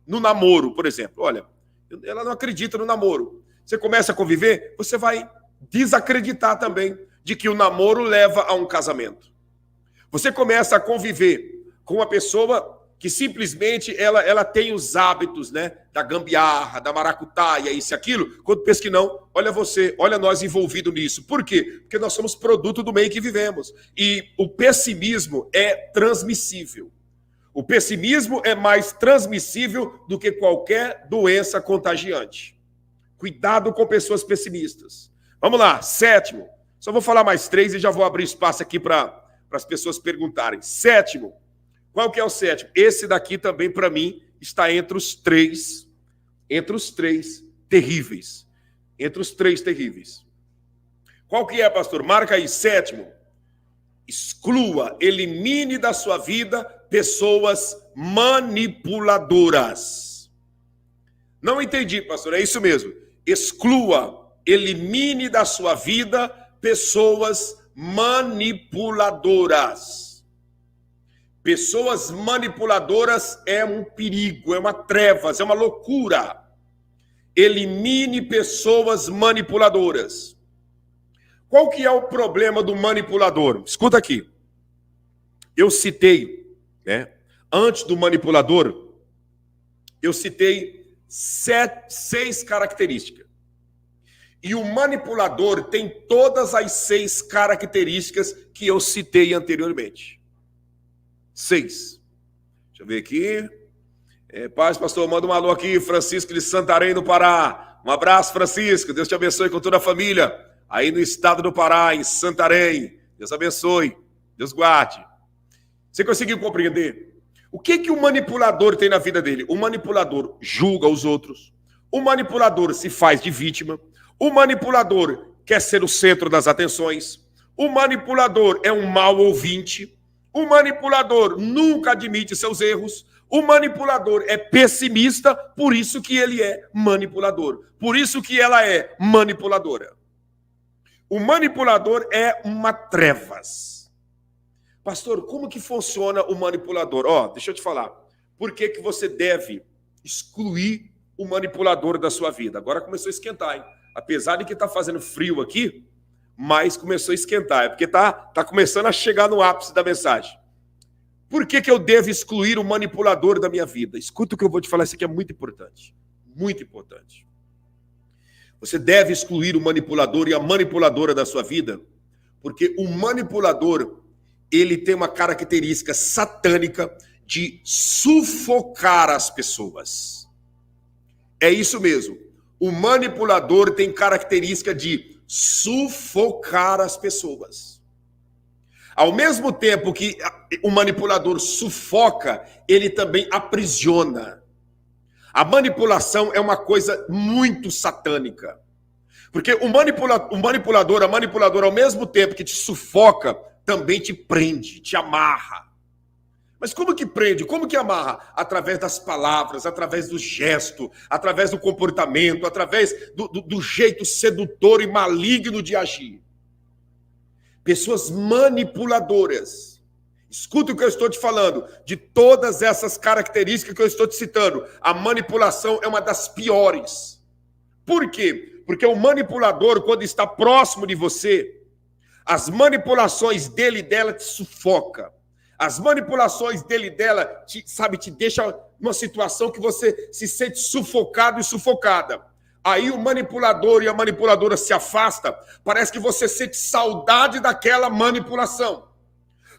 [SPEAKER 1] no namoro, por exemplo. Olha, ela não acredita no namoro. Você começa a conviver, você vai desacreditar também de que o namoro leva a um casamento. Você começa a conviver com uma pessoa que simplesmente ela tem os hábitos, né, da gambiarra, da maracutaia, isso e aquilo, quando pensa que não, olha você, olha nós envolvidos nisso. Por quê? Porque nós somos produto do meio que vivemos. E o pessimismo é transmissível. O pessimismo é mais transmissível do que qualquer doença contagiante. Cuidado com pessoas pessimistas. Vamos lá, sétimo. Só vou falar mais 3 e já vou abrir espaço aqui para as pessoas perguntarem. Sétimo. Qual que é o sétimo? Esse daqui também, para mim, está entre os três terríveis. Entre os 3 terríveis. Qual que é, pastor? Marca aí, sétimo. Exclua, elimine da sua vida pessoas manipuladoras. Não entendi, pastor, é isso mesmo. Exclua, elimine da sua vida pessoas manipuladoras. Pessoas manipuladoras é um perigo, é uma trevas, é uma loucura. Elimine pessoas manipuladoras. Qual que é o problema do manipulador? Escuta aqui. Eu citei, né, antes do manipulador, eu citei 6 características. E o manipulador tem todas as 6 características que eu citei anteriormente. 6. Deixa eu ver aqui. Paz, pastor, manda um alô aqui, Francisco de Santarém, no Pará. Um abraço, Francisco. Deus te abençoe com toda a família. Aí no estado do Pará, em Santarém. Deus abençoe. Deus guarde. Você conseguiu compreender? O que o manipulador tem na vida dele? O manipulador julga os outros. O manipulador se faz de vítima. O manipulador quer ser o centro das atenções. O manipulador é um mau ouvinte. O manipulador nunca admite seus erros. O manipulador é pessimista, por isso que ele é manipulador. Por isso que ela é manipuladora. O manipulador é uma trevas. Pastor, como que funciona o manipulador? Deixa eu te falar. Por que você deve excluir o manipulador da sua vida? Agora começou a esquentar, hein? Apesar de que está fazendo frio aqui, mas começou a esquentar. É porque tá começando a chegar no ápice da mensagem. Por que eu devo excluir o manipulador da minha vida? Escuta o que eu vou te falar, isso aqui é muito importante. Muito importante. Você deve excluir o manipulador e a manipuladora da sua vida, porque o manipulador, ele tem uma característica satânica de sufocar as pessoas. É isso mesmo. O manipulador tem característica de sufocar as pessoas. Ao mesmo tempo que o manipulador sufoca, ele também aprisiona. A manipulação é uma coisa muito satânica. Porque o manipulador, a manipuladora, ao mesmo tempo que te sufoca, também te prende, te amarra. Mas como que prende? Como que amarra? Através das palavras, através do gesto, através do comportamento, através do jeito sedutor e maligno de agir. Pessoas manipuladoras. Escuta o que eu estou te falando. De todas essas características que eu estou te citando, a manipulação é uma das piores. Por quê? Porque o manipulador, quando está próximo de você, as manipulações dele e dela te sufoca. As manipulações dele e dela te deixa numa situação que você se sente sufocado e sufocada. Aí o manipulador e a manipuladora se afastam, parece que você sente saudade daquela manipulação.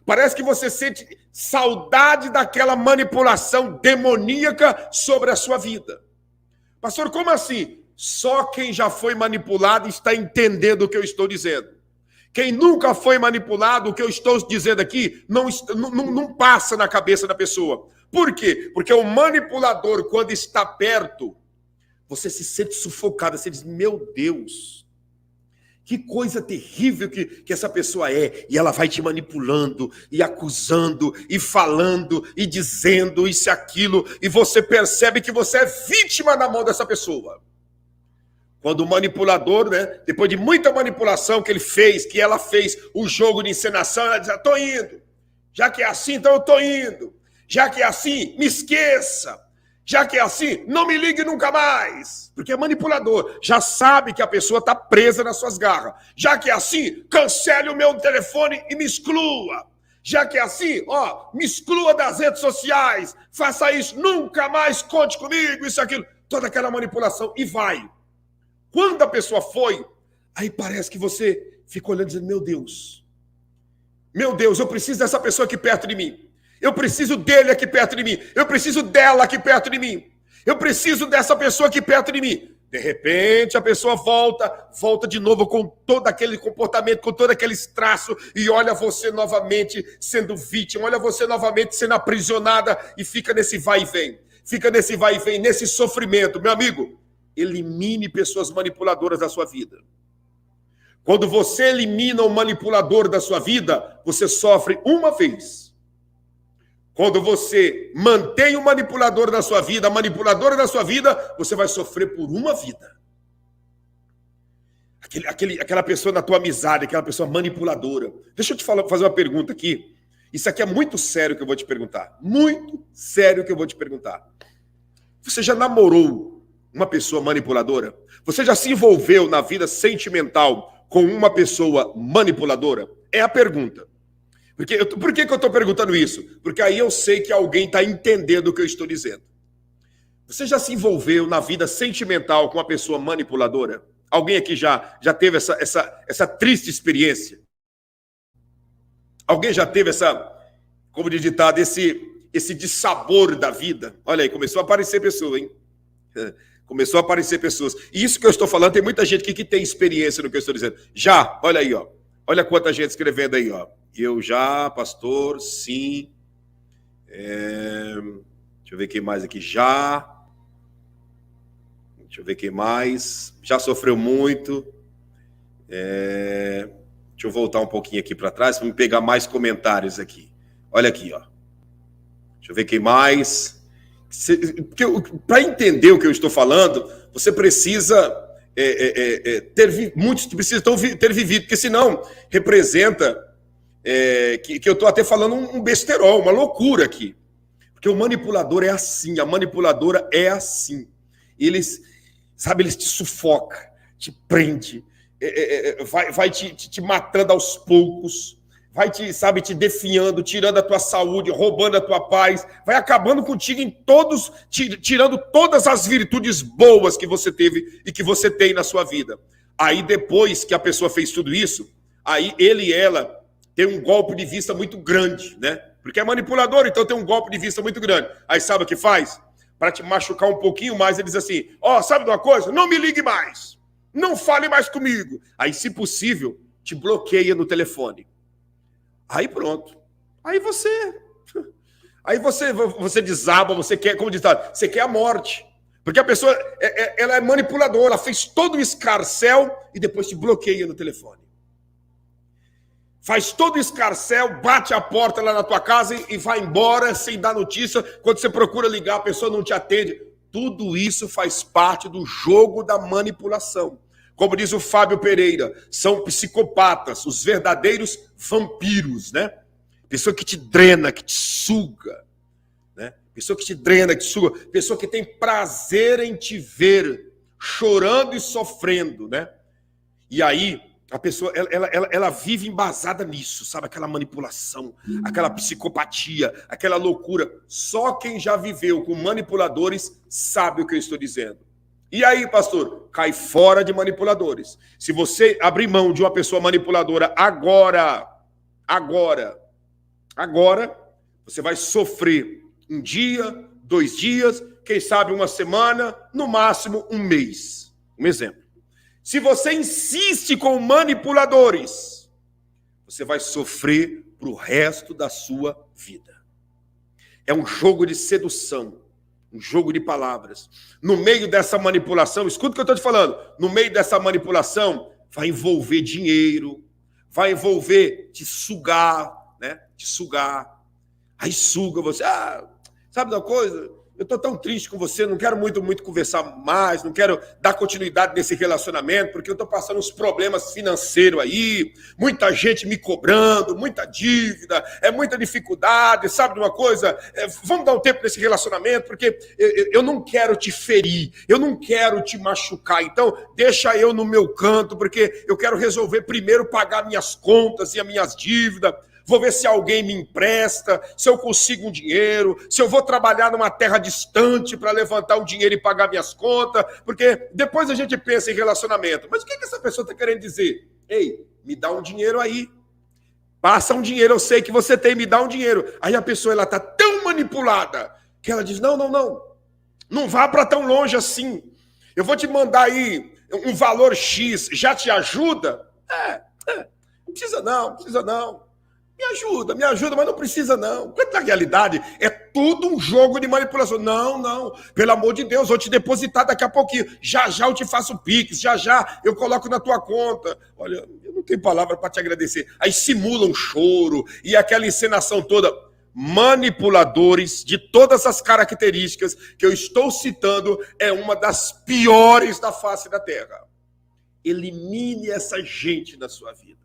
[SPEAKER 1] Parece que você sente saudade daquela manipulação demoníaca sobre a sua vida. Pastor, como assim? Só quem já foi manipulado está entendendo o que eu estou dizendo. Quem nunca foi manipulado, o que eu estou dizendo aqui, não passa na cabeça da pessoa. Por quê? Porque o manipulador, quando está perto, você se sente sufocado, você diz, meu Deus, que coisa terrível que essa pessoa é. E ela vai te manipulando, e acusando, e falando, e dizendo isso e aquilo, e você percebe que você é vítima na mão dessa pessoa. Quando o manipulador, né, depois de muita manipulação que ele fez, que ela fez o jogo de encenação, ela diz, estou indo. Já que é assim, então eu estou indo. Já que é assim, me esqueça. Já que é assim, não me ligue nunca mais. Porque é manipulador. Já sabe que a pessoa está presa nas suas garras. Já que é assim, cancele o meu telefone e me exclua. Já que é assim, me exclua das redes sociais. Faça isso, nunca mais conte comigo, isso, aquilo. Toda aquela manipulação e vai. Quando a pessoa foi, aí parece que você fica olhando e dizendo, meu Deus, eu preciso dessa pessoa aqui perto de mim. Eu preciso dele aqui perto de mim. Eu preciso dela aqui perto de mim. Eu preciso dessa pessoa aqui perto de mim. De repente, a pessoa volta de novo com todo aquele comportamento, com todo aquele traço, e olha você novamente sendo vítima, olha você novamente sendo aprisionada, e fica nesse vai e vem. Fica nesse vai e vem, nesse sofrimento. Meu amigo, elimine pessoas manipuladoras da sua vida. Quando você elimina o manipulador da sua vida, você sofre uma vez. Quando você mantém o manipulador da sua vida, a manipuladora da sua vida, você vai sofrer por uma vida. Aquela pessoa na tua amizade, aquela pessoa manipuladora. Deixa eu te fazer uma pergunta aqui. Isso aqui é muito sério que eu vou te perguntar. Muito sério que eu vou te perguntar. Você já namorou uma pessoa manipuladora? Você já se envolveu na vida sentimental com uma pessoa manipuladora? É a pergunta. Por que eu estou perguntando isso? Porque aí eu sei que alguém está entendendo o que eu estou dizendo. Você já se envolveu na vida sentimental com uma pessoa manipuladora? Alguém aqui já teve essa triste experiência? Alguém já teve como de ditado, esse dissabor da vida? Olha aí, começou a aparecer pessoa, hein? Começou a aparecer pessoas. E isso que eu estou falando, tem muita gente aqui que tem experiência no que eu estou dizendo. Já, olha aí, ó. Olha quanta gente escrevendo aí, ó. Eu já, pastor, sim. Deixa eu ver quem mais aqui. Já. Deixa eu ver quem mais. Já sofreu muito. Deixa eu voltar um pouquinho aqui para trás para me pegar mais comentários aqui. Olha aqui, ó. Deixa eu ver quem mais. Para entender o que eu estou falando, você precisa muitos precisam ter vivido, porque senão representa que eu estou até falando um besterol, uma loucura aqui. Porque o manipulador é assim, a manipuladora é assim. Eles te sufoca, te prende, vai te matando aos poucos, vai te definhando, tirando a tua saúde, roubando a tua paz, vai acabando contigo tirando todas as virtudes boas que você teve e que você tem na sua vida. Aí depois que a pessoa fez tudo isso, aí ele e ela tem um golpe de vista muito grande, né? Porque é manipulador, então tem um golpe de vista muito grande. Aí sabe o que faz? Para te machucar um pouquinho mais, ele diz assim, sabe de uma coisa? Não me ligue mais, não fale mais comigo. Aí, se possível, te bloqueia no telefone. Aí pronto. Aí você desaba, você quer, como diz, você quer a morte. Porque a pessoa, ela é manipuladora, ela fez todo o escarcéu e depois te bloqueia no telefone. Faz todo o escarcéu, bate a porta lá na tua casa e vai embora sem dar notícia. Quando você procura ligar, a pessoa não te atende. Tudo isso faz parte do jogo da manipulação. Como diz o Fábio Pereira, são psicopatas, os verdadeiros vampiros, né? Pessoa que te drena, que te suga, né? Pessoa que te drena, que te suga. Pessoa que tem prazer em te ver chorando e sofrendo, né? E aí, a pessoa, ela vive embasada nisso, sabe? Aquela manipulação, aquela psicopatia, aquela loucura. Só quem já viveu com manipuladores sabe o que eu estou dizendo. E aí, pastor? Cai fora de manipuladores. Se você abrir mão de uma pessoa manipuladora agora, Agora, você vai sofrer um dia, 2 dias, quem sabe uma semana, no máximo um mês. Um exemplo. Se você insiste com manipuladores, você vai sofrer para o resto da sua vida. É um jogo de sedução, um jogo de palavras. No meio dessa manipulação, escuta o que eu estou te falando, no meio dessa manipulação, vai envolver dinheiro, vai envolver te sugar, né? Te sugar. Aí suga você. Ah, sabe uma coisa? Eu estou tão triste com você, não quero muito conversar mais, não quero dar continuidade nesse relacionamento, porque eu estou passando uns problemas financeiros aí, muita gente me cobrando, muita dívida, muita dificuldade, sabe de uma coisa? Vamos dar um tempo nesse relacionamento, porque eu não quero te ferir, eu não quero te machucar, então deixa eu no meu canto, porque eu quero resolver primeiro pagar minhas contas e as minhas dívidas. Vou ver se alguém me empresta, se eu consigo um dinheiro, se eu vou trabalhar numa terra distante para levantar um dinheiro e pagar minhas contas, porque depois a gente pensa em relacionamento. Mas o que essa pessoa está querendo dizer? Ei, me dá um dinheiro aí. Passa um dinheiro, eu sei que você tem, me dá um dinheiro. Aí a pessoa está tão manipulada que ela diz, não vá para tão longe assim. Eu vou te mandar aí um valor X, já te ajuda? Não precisa não. Me ajuda, mas não precisa não. Porque na realidade é tudo um jogo de manipulação. Não, pelo amor de Deus, vou te depositar daqui a pouquinho. Já eu te faço o Pix, já eu coloco na tua conta. Olha, eu não tenho palavra para te agradecer. Aí simula um choro e aquela encenação toda. Manipuladores de todas as características que eu estou citando é uma das piores da face da terra. Elimine essa gente da sua vida.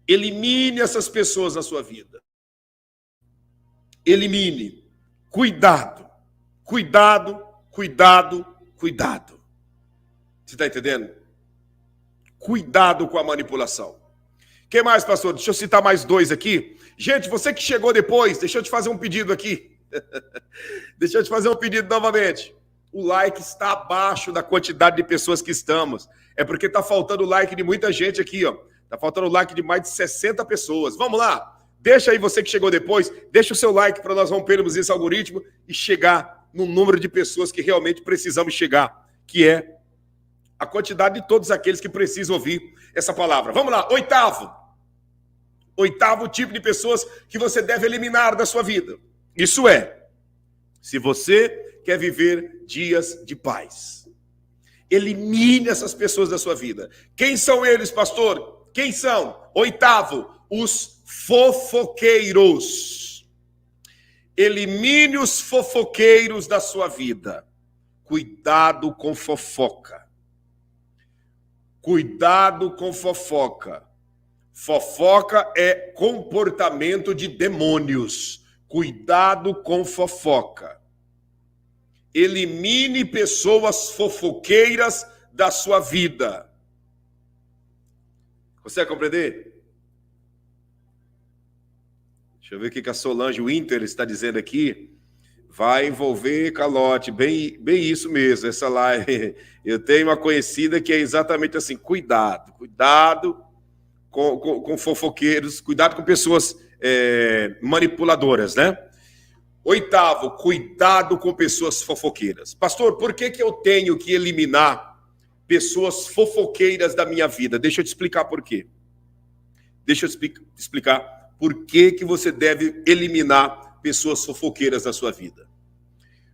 [SPEAKER 1] Elimine essas pessoas na sua vida. Elimine. Cuidado. Você está entendendo? Cuidado com a manipulação. Quem mais, pastor? Deixa eu citar mais 2 aqui. Gente, você que chegou depois, deixa eu te fazer um pedido aqui. Deixa eu te fazer um pedido novamente. O like está abaixo da quantidade de pessoas que estamos. É porque está faltando o like de muita gente aqui, ó. Tá faltando o like de mais de 60 pessoas. Vamos lá. Deixa aí você que chegou depois. Deixa o seu like para nós rompermos esse algoritmo e chegar no número de pessoas que realmente precisamos chegar, que é a quantidade de todos aqueles que precisam ouvir essa palavra. Vamos lá. Oitavo tipo de pessoas que você deve eliminar da sua vida. Isso é, se você quer viver dias de paz. Elimine essas pessoas da sua vida. Quem são eles, pastor? Quem são? 8º, os fofoqueiros. Elimine os fofoqueiros da sua vida. Cuidado com fofoca. Cuidado com fofoca. Fofoca é comportamento de demônios. Cuidado com fofoca. Elimine pessoas fofoqueiras da sua vida. Consegue compreender? Deixa eu ver o que a Solange Winter está dizendo aqui. Vai envolver calote. Bem isso mesmo, essa live. Eu tenho uma conhecida que é exatamente assim. Cuidado com fofoqueiros. Cuidado com pessoas manipuladoras, né? 8º, cuidado com pessoas fofoqueiras. Pastor, por que eu tenho que eliminar pessoas fofoqueiras da minha vida? Deixa eu te explicar por quê. Deixa eu te explicar por que você deve eliminar pessoas fofoqueiras da sua vida.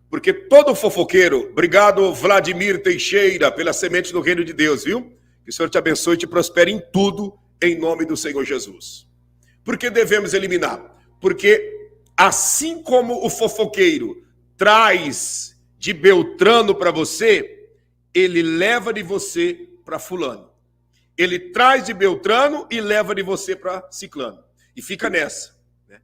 [SPEAKER 1] Porque todo fofoqueiro, obrigado Vladimir Teixeira pela semente do reino de Deus, viu? Que o Senhor te abençoe e te prospere em tudo, em nome do Senhor Jesus. Por que devemos eliminar? Porque assim como o fofoqueiro traz de Beltrano para você, ele leva de você para fulano. Ele traz de Beltrano e leva de você para Ciclano. E fica nessa. Né?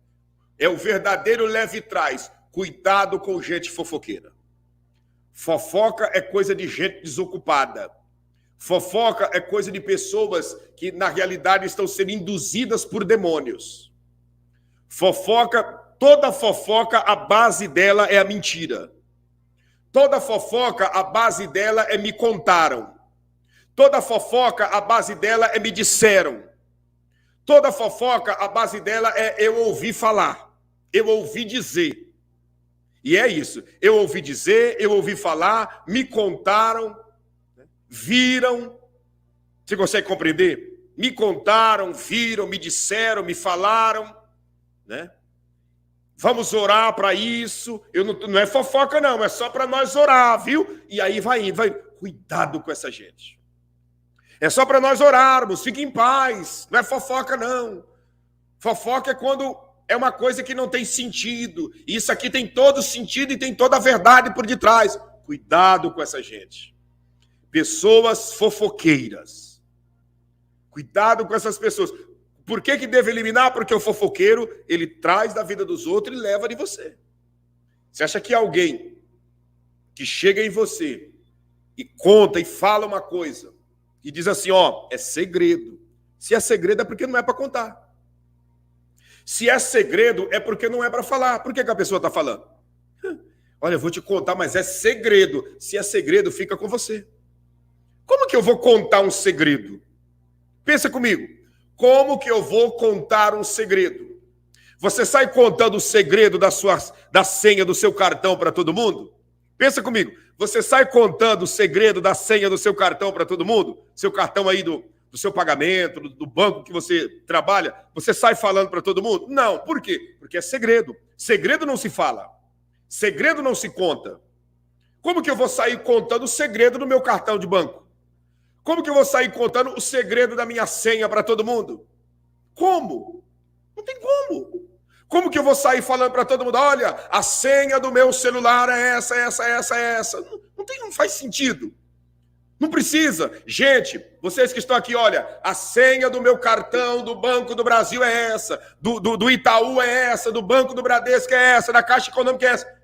[SPEAKER 1] É o verdadeiro leve e traz. Cuidado com gente fofoqueira. Fofoca é coisa de gente desocupada. Fofoca é coisa de pessoas que, na realidade, estão sendo induzidas por demônios. Toda fofoca, a base dela é a mentira. Toda fofoca, a base dela é me contaram. Toda fofoca, a base dela é me disseram. Toda fofoca, a base dela é eu ouvi falar, eu ouvi dizer. E é isso, eu ouvi dizer, eu ouvi falar, me contaram, viram. Você consegue compreender? Me contaram, viram, me disseram, me falaram, né? Vamos orar para isso. Não é fofoca, não, é só para nós orar, viu? E aí vai indo, vai. Cuidado com essa gente. É só para nós orarmos, fique em paz. Não é fofoca, não. Fofoca é quando é uma coisa que não tem sentido. Isso aqui tem todo sentido e tem toda a verdade por detrás. Cuidado com essa gente. Pessoas fofoqueiras. Cuidado com essas pessoas. Por que deve eliminar? Porque o fofoqueiro, ele traz da vida dos outros e leva de você. Você acha que alguém que chega em você e conta e fala uma coisa e diz assim, ó, é segredo. Se é segredo é porque não é para contar. Se é segredo é porque não é para falar. Por que a pessoa está falando? Olha, eu vou te contar, mas é segredo. Se é segredo, fica com você. Como que eu vou contar um segredo? Pensa comigo. Como que eu vou contar um segredo? Você sai contando o segredo da senha do seu cartão para todo mundo? Pensa comigo. Você sai contando o segredo da senha do seu cartão para todo mundo? Seu cartão aí do seu pagamento, do banco que você trabalha, você sai falando para todo mundo? Não. Por quê? Porque é segredo. Segredo não se fala. Segredo não se conta. Como que eu vou sair contando o segredo do meu cartão de banco? Como que eu vou sair contando o segredo da minha senha para todo mundo? Como? Não tem como. Como que eu vou sair falando para todo mundo, olha, a senha do meu celular é essa, essa, essa, essa? Não faz sentido. Não precisa. Gente, vocês que estão aqui, olha, a senha do meu cartão do Banco do Brasil é essa, do Itaú é essa, do Banco do Bradesco é essa, da Caixa Econômica é essa.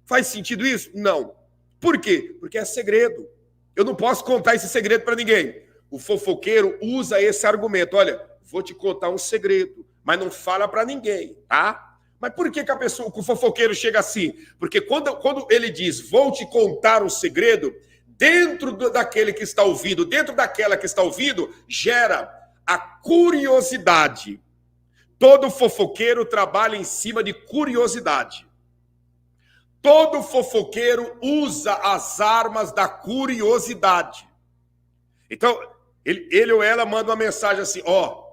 [SPEAKER 1] Faz sentido isso? Não. Por quê? Porque é segredo. Eu não posso contar esse segredo para ninguém. O fofoqueiro usa esse argumento. Olha, vou te contar um segredo, mas não fala para ninguém, tá? Mas por que o fofoqueiro chega assim? Porque quando ele diz, vou te contar um segredo, dentro daquele que está ouvindo, dentro daquela que está ouvindo, gera a curiosidade. Todo fofoqueiro trabalha em cima de curiosidade. Todo fofoqueiro usa as armas da curiosidade. Então, ele ou ela manda uma mensagem assim, ó,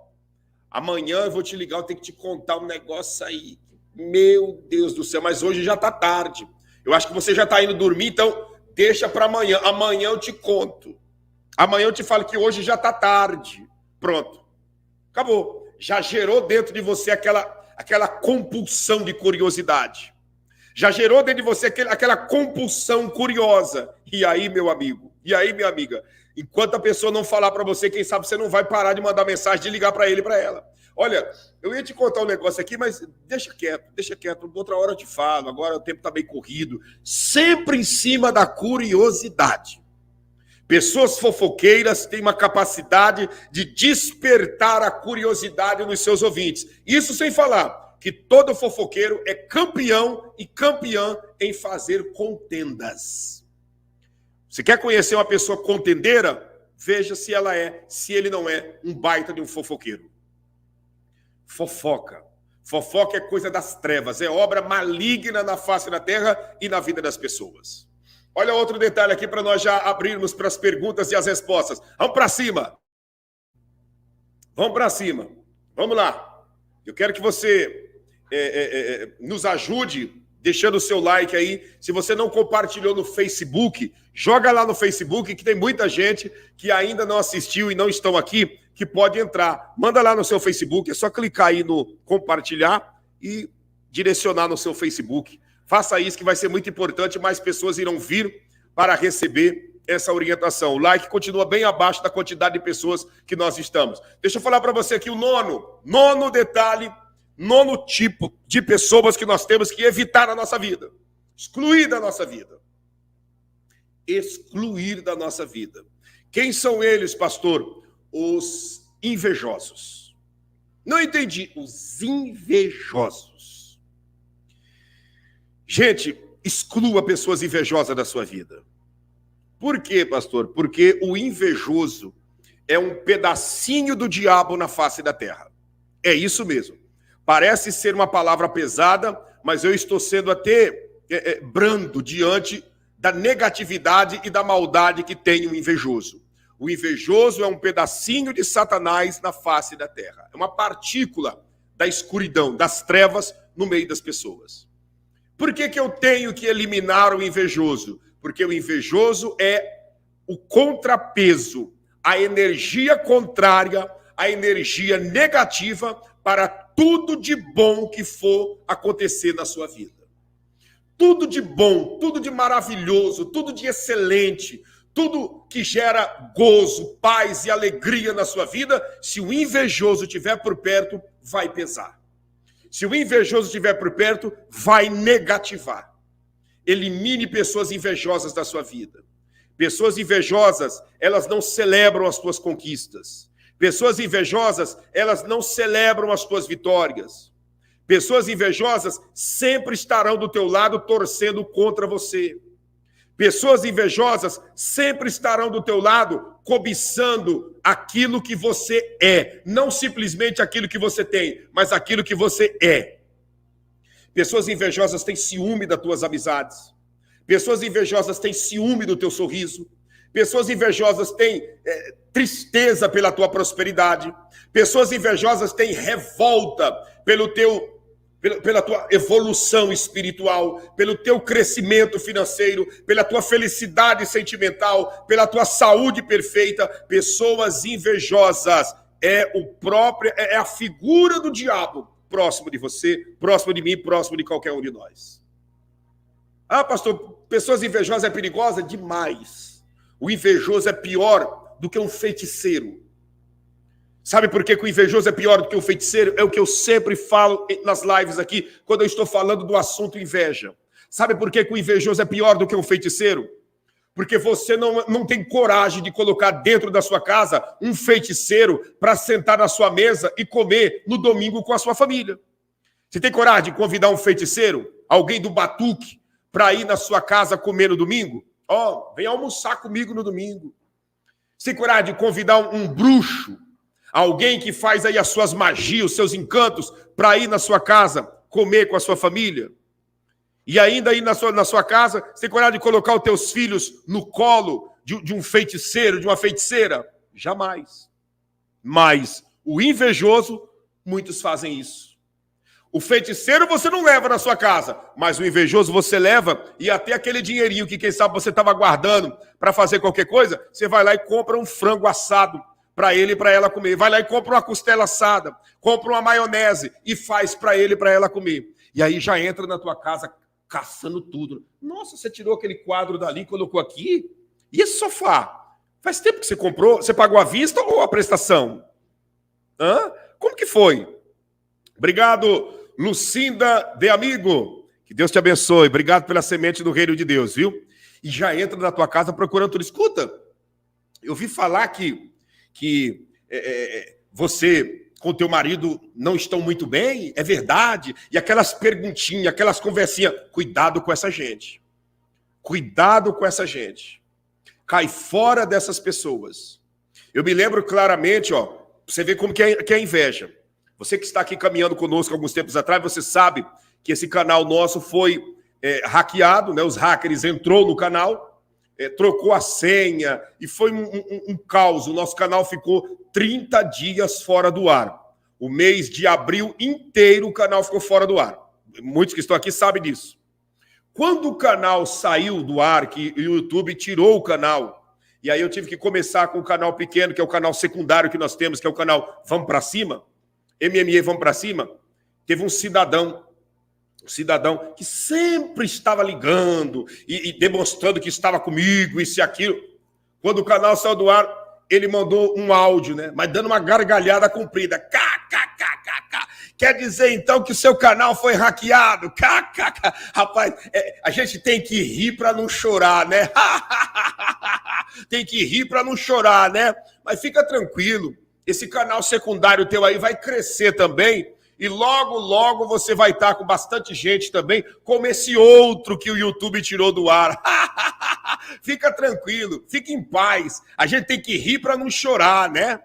[SPEAKER 1] amanhã eu vou te ligar, eu tenho que te contar um negócio aí. Meu Deus do céu, mas hoje já tá tarde. Eu acho que você já tá indo dormir, então deixa para amanhã. Amanhã eu te conto. Amanhã eu te falo que hoje já tá tarde. Pronto. Acabou. Já gerou dentro de você aquela compulsão de curiosidade. Já gerou dentro de você aquela compulsão curiosa. E aí, meu amigo? E aí, minha amiga? Enquanto a pessoa não falar para você, quem sabe você não vai parar de mandar mensagem, de ligar para ele e para ela. Olha, eu ia te contar um negócio aqui, mas deixa quieto. Outra hora eu te falo. Agora o tempo está bem corrido. Sempre em cima da curiosidade. Pessoas fofoqueiras têm uma capacidade de despertar a curiosidade nos seus ouvintes. Isso sem falar que todo fofoqueiro é campeão e campeã em fazer contendas. Você quer conhecer uma pessoa contendeira? Veja se ele não é um baita de um fofoqueiro. Fofoca. Fofoca é coisa das trevas, é obra maligna na face da terra e na vida das pessoas. Olha outro detalhe aqui para nós já abrirmos para as perguntas e as respostas. Vamos para cima. Vamos para cima. Vamos lá. Eu quero que você nos ajude deixando o seu like aí. Se você não compartilhou no Facebook, joga lá no Facebook, que tem muita gente que ainda não assistiu e não estão aqui, que pode entrar. Manda lá no seu Facebook, é só clicar aí no compartilhar e direcionar no seu Facebook. Faça isso que vai ser muito importante, mais pessoas irão vir para receber essa orientação. O like continua bem abaixo da quantidade de pessoas que nós estamos. Deixa eu falar para você aqui o nono detalhe, nono tipo de pessoas que nós temos que evitar na nossa vida. Excluir da nossa vida. Excluir da nossa vida. Quem são eles, pastor? Os invejosos. Não entendi. Os invejosos. Gente, exclua pessoas invejosas da sua vida. Por quê, pastor? Porque o invejoso é um pedacinho do diabo na face da terra. É isso mesmo. Parece ser uma palavra pesada, mas eu estou sendo até brando diante da negatividade e da maldade que tem o invejoso. O invejoso é um pedacinho de Satanás na face da terra. É uma partícula da escuridão, das trevas no meio das pessoas. Por que eu tenho que eliminar o invejoso? Porque o invejoso é o contrapeso, a energia contrária, a energia negativa para tudo de bom que for acontecer na sua vida. Tudo de bom, tudo de maravilhoso, tudo de excelente, tudo que gera gozo, paz e alegria na sua vida, se o invejoso estiver por perto, vai pesar. Se o invejoso estiver por perto, vai negativar. Elimine pessoas invejosas da sua vida. Pessoas invejosas, elas não celebram as tuas conquistas. Pessoas invejosas, elas não celebram as tuas vitórias. Pessoas invejosas sempre estarão do teu lado torcendo contra você. Pessoas invejosas sempre estarão do teu lado cobiçando aquilo que você é. Não simplesmente aquilo que você tem, mas aquilo que você é. Pessoas invejosas têm ciúme das tuas amizades. Pessoas invejosas têm ciúme do teu sorriso. Pessoas invejosas têm tristeza pela tua prosperidade. Pessoas invejosas têm revolta pela tua evolução espiritual, pelo teu crescimento financeiro, pela tua felicidade sentimental, pela tua saúde perfeita. Pessoas invejosas é a figura do diabo próximo de você, próximo de mim, próximo de qualquer um de nós. Ah, pastor, pessoas invejosas é perigosa? Demais. O invejoso é pior do que um feiticeiro. Sabe por que o invejoso é pior do que o feiticeiro? É o que eu sempre falo nas lives aqui, quando eu estou falando do assunto inveja. Sabe por que o invejoso é pior do que um feiticeiro? Porque você não tem coragem de colocar dentro da sua casa um feiticeiro para sentar na sua mesa e comer no domingo com a sua família. Você tem coragem de convidar um feiticeiro, alguém do batuque, para ir na sua casa comer no domingo? Vem almoçar comigo no domingo. Você tem coragem de convidar um bruxo, alguém que faz aí as suas magias, os seus encantos, para ir na sua casa comer com a sua família? E ainda aí na sua casa, você tem coragem de colocar os teus filhos no colo de um feiticeiro, de uma feiticeira? Jamais. Mas o invejoso, muitos fazem isso. O feiticeiro você não leva na sua casa, mas o invejoso você leva, e até aquele dinheirinho que quem sabe você estava guardando para fazer qualquer coisa, você vai lá e compra um frango assado para ele e para ela comer. Vai lá e compra uma costela assada, compra uma maionese e faz para ele e para ela comer. E aí já entra na tua casa caçando tudo. Nossa, você tirou aquele quadro dali e colocou aqui? E esse sofá? Faz tempo que você comprou? Você pagou à vista ou à prestação? Como que foi? Obrigado, Lucinda de Amigo. Que Deus te abençoe. Obrigado pela semente do reino de Deus, viu? E já entra na tua casa procurando tudo. Escuta, eu ouvi falar que você com o teu marido não estão muito bem, é verdade? E aquelas perguntinhas, aquelas conversinhas. Cuidado com essa gente. Cuidado com essa gente. Cai fora dessas pessoas. Eu me lembro claramente, você vê como que é a inveja. Você que está aqui caminhando conosco alguns tempos atrás, você sabe que esse canal nosso foi hackeado, né? Os hackers entrou no canal, trocou a senha e foi um caos. O nosso canal ficou 30 dias fora do ar. O mês de abril inteiro o canal ficou fora do ar. Muitos que estão aqui sabem disso. Quando o canal saiu do ar, que o YouTube tirou o canal, e aí eu tive que começar com o canal pequeno, que é o canal secundário que nós temos, que é o canal Vamos Pra Cima, MMA Vamos Pra Cima, teve um cidadão que sempre estava ligando e demonstrando que estava comigo, isso e aquilo. Quando o canal saiu do ar, ele mandou um áudio, né? Mas dando uma gargalhada comprida. KKKKK. Quer dizer, então, que o seu canal foi hackeado? KKK. Rapaz, a gente tem que rir para não chorar, né? Tem que rir para não chorar, né? Mas fica tranquilo. Esse canal secundário teu aí vai crescer também. E logo, logo você vai estar com bastante gente também, como esse outro que o YouTube tirou do ar. Fica tranquilo, fica em paz. A gente tem que rir para não chorar, né?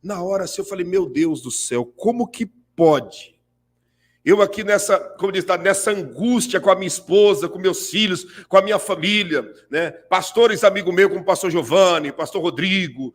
[SPEAKER 1] Na hora assim eu falei, meu Deus do céu, como que pode? Eu aqui nessa, como diz, nessa angústia com a minha esposa, com meus filhos, com a minha família, né? Pastores amigos meus, como o pastor Giovanni, pastor Rodrigo,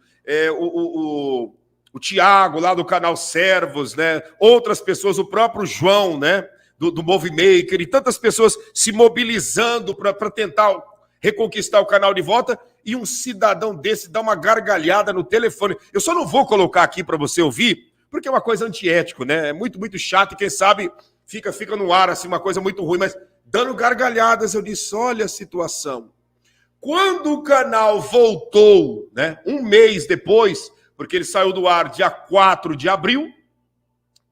[SPEAKER 1] o Tiago, lá do canal Servos, né? Outras pessoas, o próprio João, né? Do Movemaker, e tantas pessoas se mobilizando para tentar reconquistar o canal de volta, e um cidadão desse dá uma gargalhada no telefone. Eu só não vou colocar aqui para você ouvir, porque é uma coisa antiético, né? É muito, muito chato, e quem sabe fica no ar, assim, uma coisa muito ruim, mas dando gargalhadas, eu disse, olha a situação. Quando o canal voltou, né, um mês depois, porque ele saiu do ar dia 4 de abril,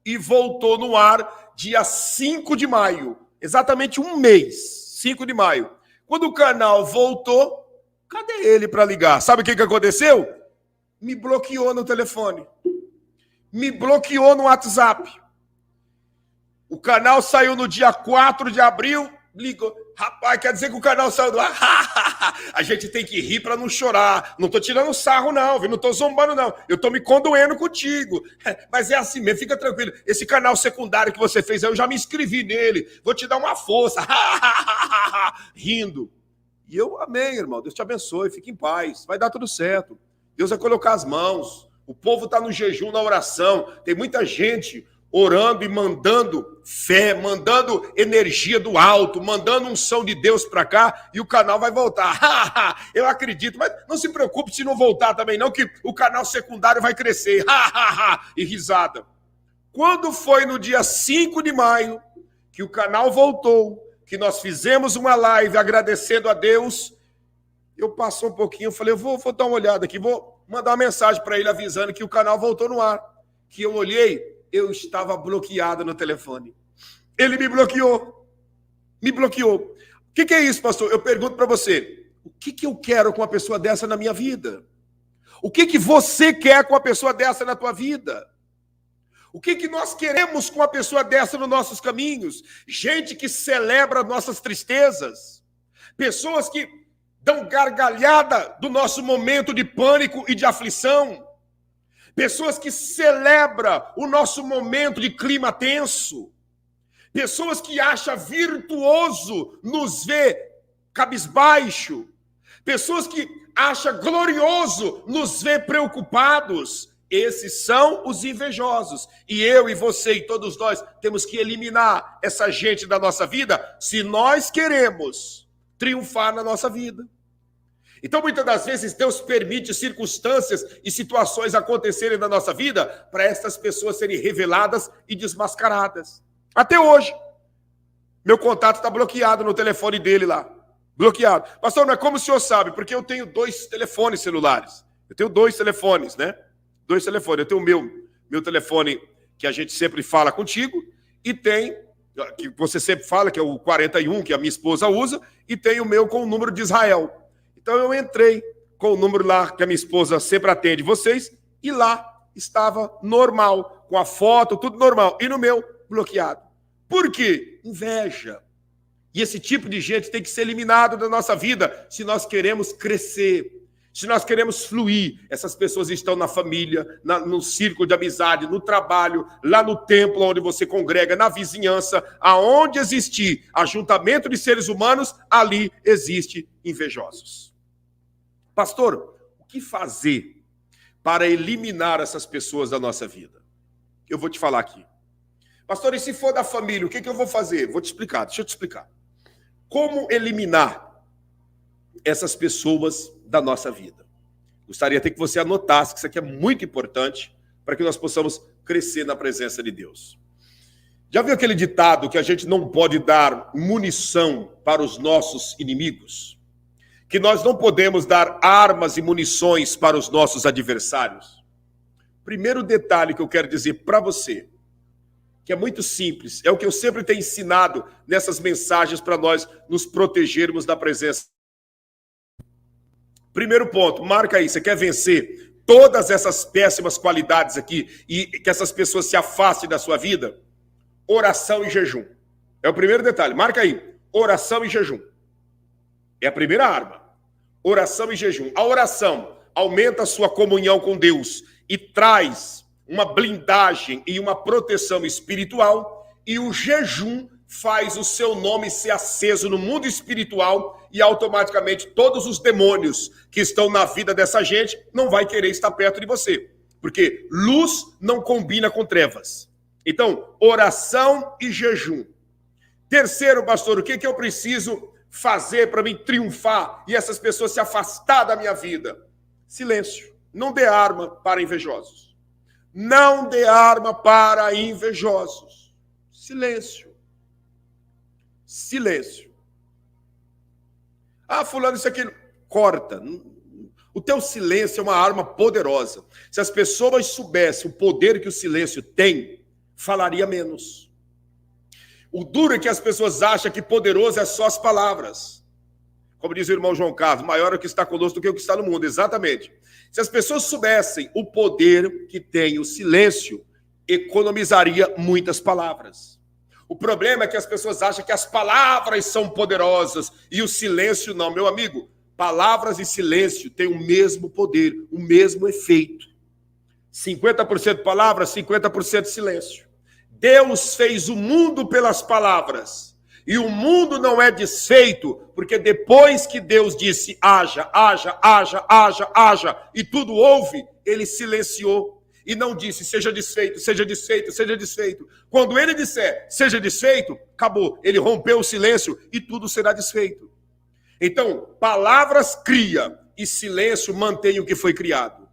[SPEAKER 1] e voltou no ar dia 5 de maio, exatamente um mês, 5 de maio. Quando o canal voltou, cadê ele para ligar? Sabe o que aconteceu? Me bloqueou no telefone. Me bloqueou no WhatsApp. O canal saiu no dia 4 de abril, ligou. Rapaz, quer dizer que o canal saiu do ar? A gente tem que rir para não chorar. Não estou tirando sarro, não, viu? Não estou zombando, não. Eu estou me condoendo contigo. Mas é assim mesmo, fica tranquilo. Esse canal secundário que você fez, eu já me inscrevi nele. Vou te dar uma força. Rindo. E eu amei, irmão. Deus te abençoe, fique em paz. Vai dar tudo certo. Deus vai colocar as mãos. O povo está no jejum, na oração. Tem muita gente orando e mandando fé, mandando energia do alto, mandando unção de Deus para cá, e o canal vai voltar. Eu acredito, mas não se preocupe se não voltar também não, que o canal secundário vai crescer. E risada. Quando foi no dia 5 de maio que o canal voltou, que nós fizemos uma live agradecendo a Deus, eu passou um pouquinho, eu falei, eu vou dar uma olhada aqui, vou mandar uma mensagem para ele avisando que o canal voltou no ar. Que eu olhei, eu estava bloqueado no telefone. Ele me bloqueou. Me bloqueou. O que é isso, pastor? Eu pergunto para você, o que eu quero com uma pessoa dessa na minha vida? O que você quer com uma pessoa dessa na tua vida? O que nós queremos com uma pessoa dessa nos nossos caminhos? Gente que celebra nossas tristezas. Pessoas que dão gargalhada do nosso momento de pânico e de aflição. Pessoas que celebram o nosso momento de clima tenso. Pessoas que acham virtuoso nos ver cabisbaixo. Pessoas que acham glorioso nos ver preocupados. Esses são os invejosos. E eu e você e todos nós temos que eliminar essa gente da nossa vida se nós queremos triunfar na nossa vida. Então, muitas das vezes, Deus permite circunstâncias e situações acontecerem na nossa vida para essas pessoas serem reveladas e desmascaradas. Até hoje, meu contato está bloqueado no telefone dele lá. Bloqueado. Pastor, mas como o senhor sabe? Porque eu tenho 2 telefones celulares. Eu tenho 2 telefones, né? 2 telefones. Eu tenho o meu telefone que a gente sempre fala contigo e tem, que você sempre fala, que é o 41, que a minha esposa usa, e tem o meu com o número de Israel. Então eu entrei com o número lá que a minha esposa sempre atende vocês, e lá estava normal, com a foto, tudo normal. E no meu, bloqueado. Por quê? Inveja. E esse tipo de gente tem que ser eliminado da nossa vida se nós queremos crescer, se nós queremos fluir. Essas pessoas estão na família, no círculo de amizade, no trabalho, lá no templo onde você congrega, na vizinhança, aonde existir ajuntamento de seres humanos, ali existe invejosos. Pastor, o que fazer para eliminar essas pessoas da nossa vida? Eu vou te falar aqui. Pastor, e se for da família, o que eu vou fazer? Vou te explicar, deixa eu te explicar. Como eliminar essas pessoas da nossa vida? Gostaria até que você anotasse, que isso aqui é muito importante para que nós possamos crescer na presença de Deus. Já viu aquele ditado que a gente não pode dar munição para os nossos inimigos? Que nós não podemos dar armas e munições para os nossos adversários? Primeiro detalhe que eu quero dizer para você, que é muito simples, é o que eu sempre tenho ensinado nessas mensagens para nós nos protegermos da presença. Primeiro ponto, marca aí, você quer vencer todas essas péssimas qualidades aqui e que essas pessoas se afastem da sua vida? Oração e jejum. É o primeiro detalhe, marca aí, oração e jejum. É a primeira arma. Oração e jejum. A oração aumenta a sua comunhão com Deus e traz uma blindagem e uma proteção espiritual, e o jejum faz o seu nome ser aceso no mundo espiritual e automaticamente todos os demônios que estão na vida dessa gente não vai querer estar perto de você, porque luz não combina com trevas. Então, oração e jejum. Terceiro, pastor, o que eu preciso fazer para mim triunfar e essas pessoas se afastar da minha vida? Silêncio. Não dê arma para invejosos. Não dê arma para invejosos. Silêncio. Silêncio. Ah, fulano, isso aqui... Corta. O teu silêncio é uma arma poderosa. Se as pessoas soubessem o poder que o silêncio tem, falaria menos. O duro é que as pessoas acham que poderoso é só as palavras. Como diz o irmão João Carlos, maior é o que está conosco do que o que está no mundo. Exatamente. Se as pessoas soubessem o poder que tem o silêncio, economizaria muitas palavras. O problema é que as pessoas acham que as palavras são poderosas e o silêncio não. Meu amigo, palavras e silêncio têm o mesmo poder, o mesmo efeito. 50% palavras, 50% silêncio. Deus fez o mundo pelas palavras. E o mundo não é desfeito, porque depois que Deus disse haja, haja, haja, haja, haja, e tudo houve, ele silenciou. E não disse seja desfeito, seja desfeito, seja desfeito. Quando ele disser seja desfeito, acabou. Ele rompeu o silêncio e tudo será desfeito. Então, palavras cria e silêncio mantém o que foi criado.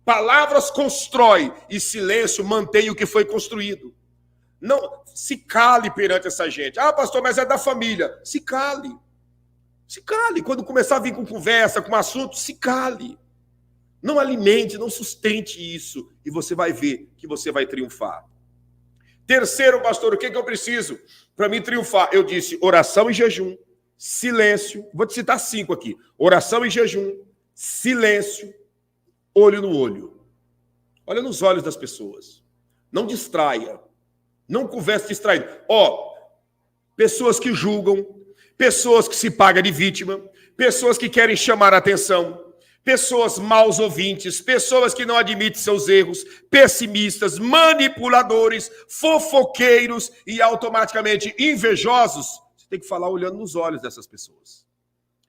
[SPEAKER 1] Palavras constrói e silêncio mantém o que foi construído. Não se cale perante essa gente. Ah, pastor, mas é da família. Se cale. Se cale. Quando começar a vir com conversa, com assunto, se cale. Não alimente, não sustente isso. E você vai ver que você vai triunfar. Terceiro, pastor, o que eu preciso para mim triunfar? Eu disse oração e jejum, silêncio. Vou te citar 5 aqui. Oração e jejum, silêncio, olho no olho. Olha nos olhos das pessoas. Não distraia. Não converse distraído. Pessoas que julgam, pessoas que se pagam de vítima, pessoas que querem chamar a atenção, pessoas maus ouvintes, pessoas que não admitem seus erros, pessimistas, manipuladores, fofoqueiros e automaticamente invejosos. Você tem que falar olhando nos olhos dessas pessoas.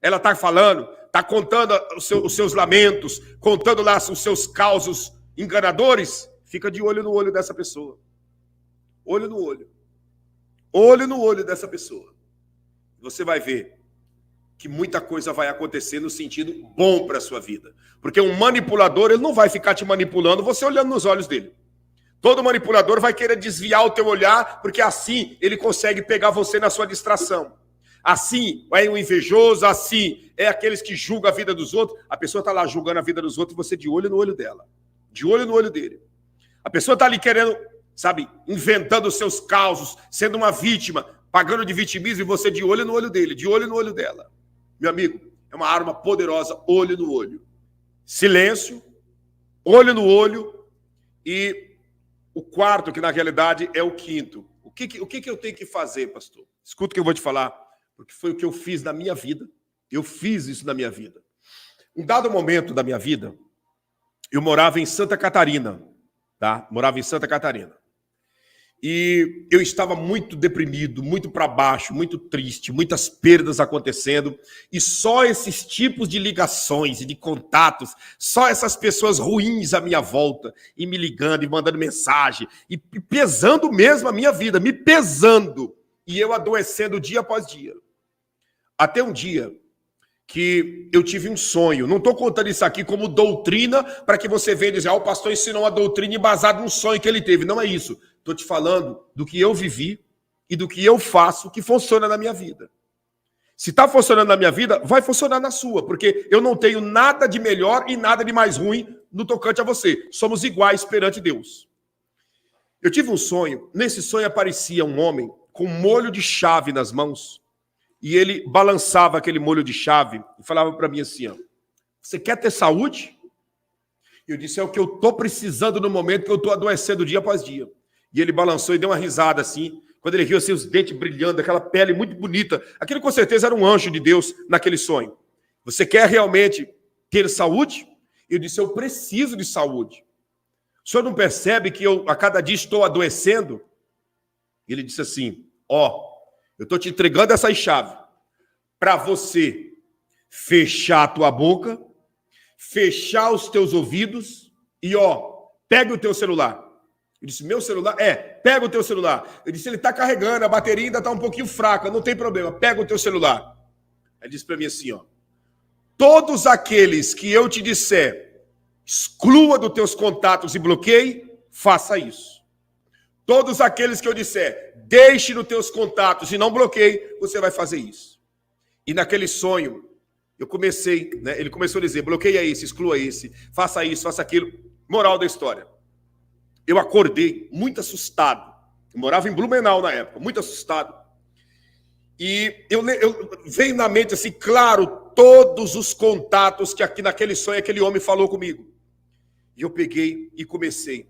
[SPEAKER 1] Ela está falando, está contando os seus lamentos, contando lá os seus causos enganadores. Fica de olho no olho dessa pessoa. Olho no olho. Olho no olho dessa pessoa. Você vai ver que muita coisa vai acontecer no sentido bom para a sua vida. Porque um manipulador, ele não vai ficar te manipulando você olhando nos olhos dele. Todo manipulador vai querer desviar o teu olhar, porque assim ele consegue pegar você na sua distração. Assim é o invejoso, assim é aqueles que julgam a vida dos outros. A pessoa está lá julgando a vida dos outros e você de olho no olho dela. De olho no olho dele. A pessoa está ali querendo, sabe, inventando os seus causos, sendo uma vítima, pagando de vitimismo e você de olho no olho dele, de olho no olho dela. Meu amigo, é uma arma poderosa, olho no olho. Silêncio, olho no olho e o quarto, que na realidade é o quinto. O que eu tenho que fazer, pastor? Escuta o que eu vou te falar, porque foi o que eu fiz na minha vida. Eu fiz isso na minha vida. Um dado momento da minha vida, eu morava em Santa Catarina, tá? Morava em Santa Catarina. E eu estava muito deprimido, muito para baixo, muito triste, muitas perdas acontecendo. E só esses tipos de ligações e de contatos, só essas pessoas ruins à minha volta, e me ligando, e mandando mensagem, e pesando mesmo a minha vida, me pesando. E eu adoecendo dia após dia. Até um dia que eu tive um sonho. Não estou contando isso aqui como doutrina para que você venha dizer, o pastor ensinou uma doutrina embasada num sonho que ele teve. Não é isso. Estou te falando do que eu vivi e do que eu faço que funciona na minha vida. Se está funcionando na minha vida, vai funcionar na sua, porque eu não tenho nada de melhor e nada de mais ruim no tocante a você. Somos iguais perante Deus. Eu tive um sonho. Nesse sonho aparecia um homem com um molho de chave nas mãos e ele balançava aquele molho de chave e falava para mim assim, você quer ter saúde? Eu disse, é o que eu estou precisando no momento que eu estou adoecendo dia após dia. E ele balançou e deu uma risada assim, quando ele viu assim, os dentes brilhando, aquela pele muito bonita. Aquilo com certeza era um anjo de Deus naquele sonho. Você quer realmente ter saúde? Eu disse, eu preciso de saúde. O senhor não percebe que eu a cada dia estou adoecendo? Ele disse assim, eu estou te entregando essas chaves para você fechar a tua boca, fechar os teus ouvidos e, pega o teu celular. Eu disse, meu celular? Pega o teu celular. Eu disse, ele está carregando, a bateria ainda está um pouquinho fraca, não tem problema, pega o teu celular. Ele disse para mim assim, todos aqueles que eu te disser, exclua dos teus contatos e bloqueie, faça isso. Todos aqueles que eu disser, deixe nos teus contatos e não bloqueie, você vai fazer isso. E naquele sonho, eu comecei, ele começou a dizer, bloqueia esse, exclua esse, faça isso, faça aquilo. Moral da história. Eu acordei muito assustado. Eu morava em Blumenau na época, muito assustado. E eu veio na mente assim, claro, todos os contatos que aqui naquele sonho aquele homem falou comigo. E eu peguei e comecei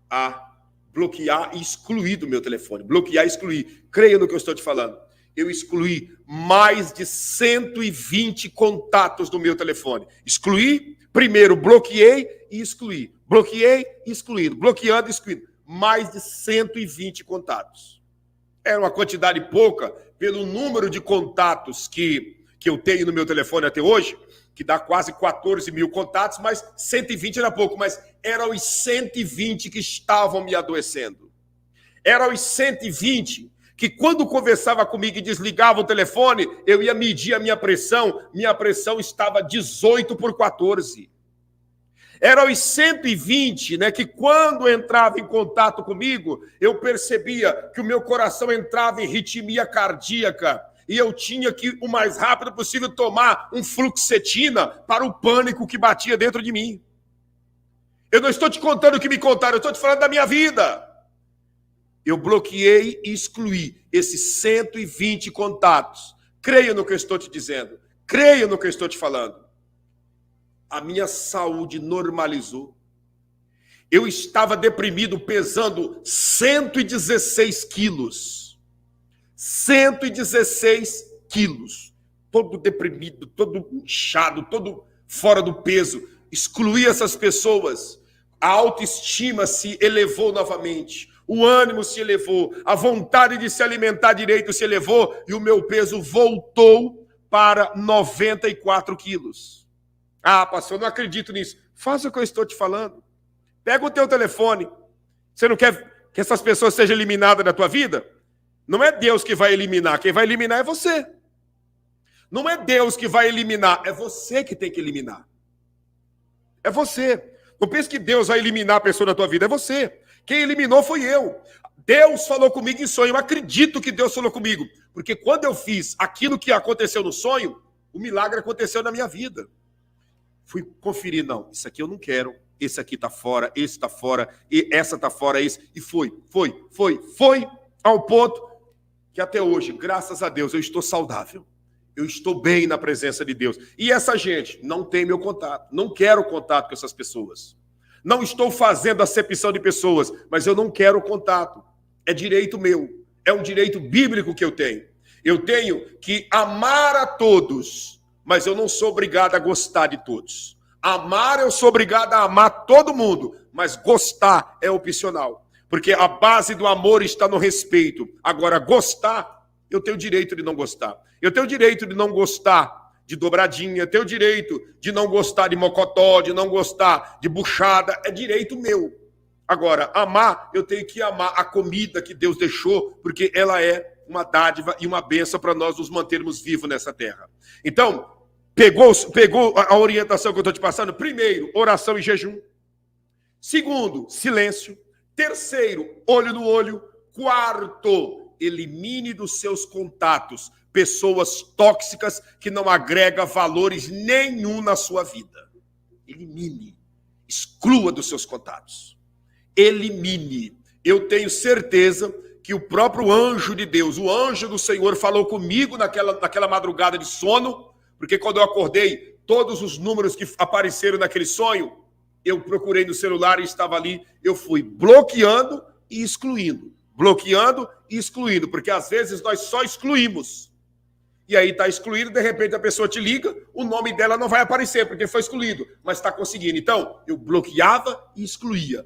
[SPEAKER 1] a bloquear e excluir do meu telefone. Bloquear e excluir. Creia no que eu estou te falando. Eu excluí mais de 120 contatos do meu telefone. Excluí, primeiro bloqueei e excluí. Bloqueei e excluindo. Bloqueando e excluindo. Mais de 120 contatos. Era uma quantidade pouca pelo número de contatos que eu tenho no meu telefone até hoje, que dá quase 14 mil contatos, mas 120 era pouco, mas eram os 120 que estavam me adoecendo. Eram os 120 que quando conversava comigo e desligava o telefone, eu ia medir a minha pressão estava 18/14. Eram os 120, que quando entrava em contato comigo, eu percebia que o meu coração entrava em ritmia cardíaca e eu tinha que, o mais rápido possível, tomar um fluoxetina para o pânico que batia dentro de mim. Eu não estou te contando o que me contaram, eu estou te falando da minha vida. Eu bloqueei e excluí esses 120 contatos. Creia no que eu estou te dizendo. Creia no que eu estou te falando. A minha saúde normalizou. Eu estava deprimido, pesando 116 quilos. 116 quilos. Todo deprimido, todo inchado, todo fora do peso. Excluí essas pessoas. A autoestima se elevou novamente. O ânimo se elevou. A vontade de se alimentar direito se elevou. E o meu peso voltou para 94 quilos. Ah, pastor, eu não acredito nisso. Faça o que eu estou te falando. Pega o teu telefone. Você não quer que essas pessoas sejam eliminadas da tua vida? Não é Deus que vai eliminar. Quem vai eliminar é você. Não é Deus que vai eliminar. É você que tem que eliminar. É você. Não pense que Deus vai eliminar a pessoa da tua vida. É você. Quem eliminou foi eu. Deus falou comigo em sonho. Eu acredito que Deus falou comigo. Porque quando eu fiz aquilo que aconteceu no sonho, o milagre aconteceu na minha vida. Fui conferir, não, isso aqui eu não quero, esse aqui está fora, esse está fora, e essa está fora, esse. E foi ao ponto que até hoje, graças a Deus, eu estou saudável. Eu estou bem na presença de Deus. E essa gente não tem meu contato, não quero contato com essas pessoas. Não estou fazendo acepção de pessoas, mas eu não quero contato. É direito meu, é um direito bíblico que eu tenho. Eu tenho que amar a todos, mas eu não sou obrigado a gostar de todos. Amar, eu sou obrigado a amar todo mundo, mas gostar é opcional. Porque a base do amor está no respeito. Agora, gostar, eu tenho o direito de não gostar. Eu tenho o direito de não gostar de dobradinha, eu tenho o direito de não gostar de mocotó, de não gostar de buchada, é direito meu. Agora, amar, eu tenho que amar a comida que Deus deixou, porque ela é uma dádiva e uma bênção para nós nos mantermos vivos nessa terra. Então, pegou a orientação que eu estou te passando? Primeiro, oração e jejum. Segundo, silêncio. Terceiro, olho no olho. Quarto, elimine dos seus contatos pessoas tóxicas que não agregam valores nenhum na sua vida. Elimine. Exclua dos seus contatos. Elimine. Eu tenho certeza que o próprio anjo de Deus, o anjo do Senhor, falou comigo naquela madrugada de sono, porque quando eu acordei, todos os números que apareceram naquele sonho, eu procurei no celular e estava ali, eu fui bloqueando e excluindo. Bloqueando e excluindo, porque às vezes nós só excluímos. e aí está excluído, de repente a pessoa te liga, o nome dela não vai aparecer, porque foi excluído, mas está conseguindo. Então, eu bloqueava e excluía,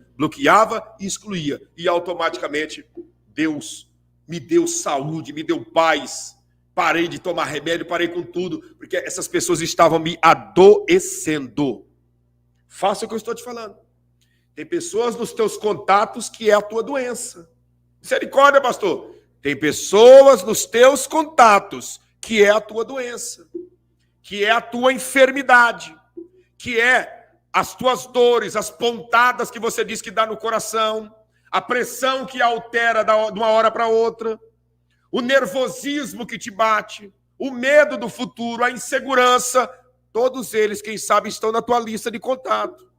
[SPEAKER 1] e automaticamente Deus me deu saúde, me deu paz, parei de tomar remédio, parei com tudo, porque essas pessoas estavam me adoecendo. Faça o que eu estou te falando. Tem pessoas nos teus contatos que é a tua doença. Misericórdia, pastor. Tem pessoas nos teus contatos que é a tua doença, que é a tua enfermidade, que é as tuas dores, as pontadas que você diz que dá no coração, a pressão que altera de uma hora para outra, o nervosismo que te bate, o medo do futuro, a insegurança, todos eles, quem sabe, estão na tua lista de contato.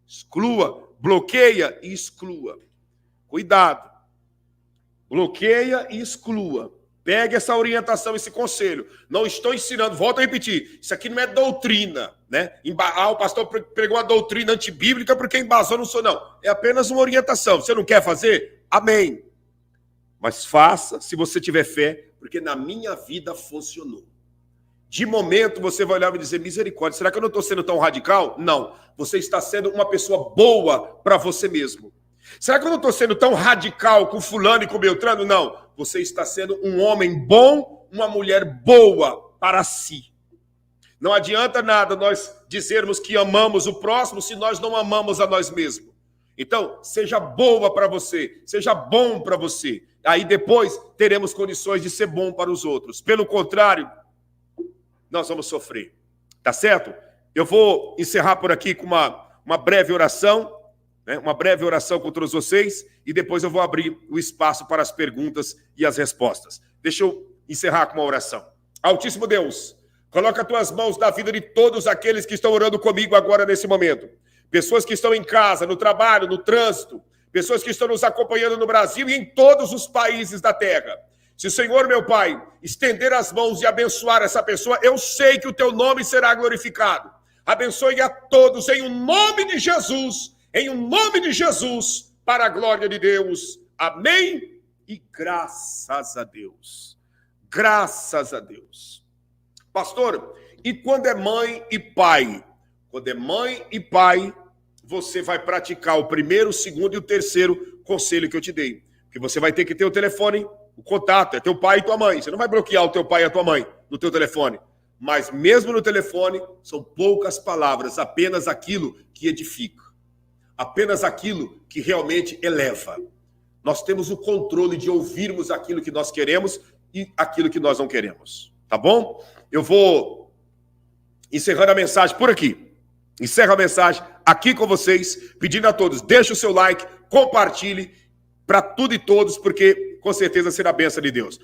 [SPEAKER 1] Exclua, bloqueia e exclua. Cuidado. Bloqueia e exclua. Pegue essa orientação, esse conselho. Não estou ensinando, volto a repetir, isso aqui não é doutrina, né? O pastor pregou a doutrina antibíblica porque embasou, não sou não. É apenas uma orientação. Você não quer fazer? Amém. Mas faça se você tiver fé, porque na minha vida funcionou. De momento você vai olhar e dizer, misericórdia, será que eu não estou sendo tão radical? Não. Você está sendo uma pessoa boa para você mesmo. Será que eu não estou sendo tão radical com fulano e com Beltrano? Não. Você está sendo um homem bom, uma mulher boa para si. Não adianta nada nós dizermos que amamos o próximo se nós não amamos a nós mesmos. Então, seja boa para você, seja bom para você. Aí depois teremos condições de ser bom para os outros. Pelo contrário, nós vamos sofrer. Tá certo? Eu vou encerrar por aqui com uma breve oração. Uma breve oração com todos vocês e depois eu vou abrir o espaço para as perguntas e as respostas. Deixa eu encerrar com uma oração. Altíssimo Deus, coloca as tuas mãos na vida de todos aqueles que estão orando comigo agora nesse momento. Pessoas que estão em casa, no trabalho, no trânsito, pessoas que estão nos acompanhando no Brasil e em todos os países da terra. Se o Senhor, meu Pai, estender as mãos e abençoar essa pessoa, eu sei que o teu nome será glorificado. Abençoe a todos em nome de Jesus. Em nome de Jesus, para a glória de Deus. Amém? E graças a Deus. Graças a Deus. Pastor, e quando é mãe e pai? Quando é mãe e pai, você vai praticar o primeiro, o segundo e o terceiro conselho que eu te dei. Porque você vai ter que ter o telefone, o contato, é teu pai e tua mãe. Você não vai bloquear o teu pai e a tua mãe no teu telefone. Mas mesmo no telefone, são poucas palavras, apenas aquilo que edifica. Apenas aquilo que realmente eleva. Nós temos o controle de ouvirmos aquilo que nós queremos e aquilo que nós não queremos. Tá bom? Eu vou encerrando a mensagem por aqui. Encerro a mensagem aqui com vocês, pedindo a todos, deixe o seu like, compartilhe para tudo e todos, porque com certeza será a bênção de Deus.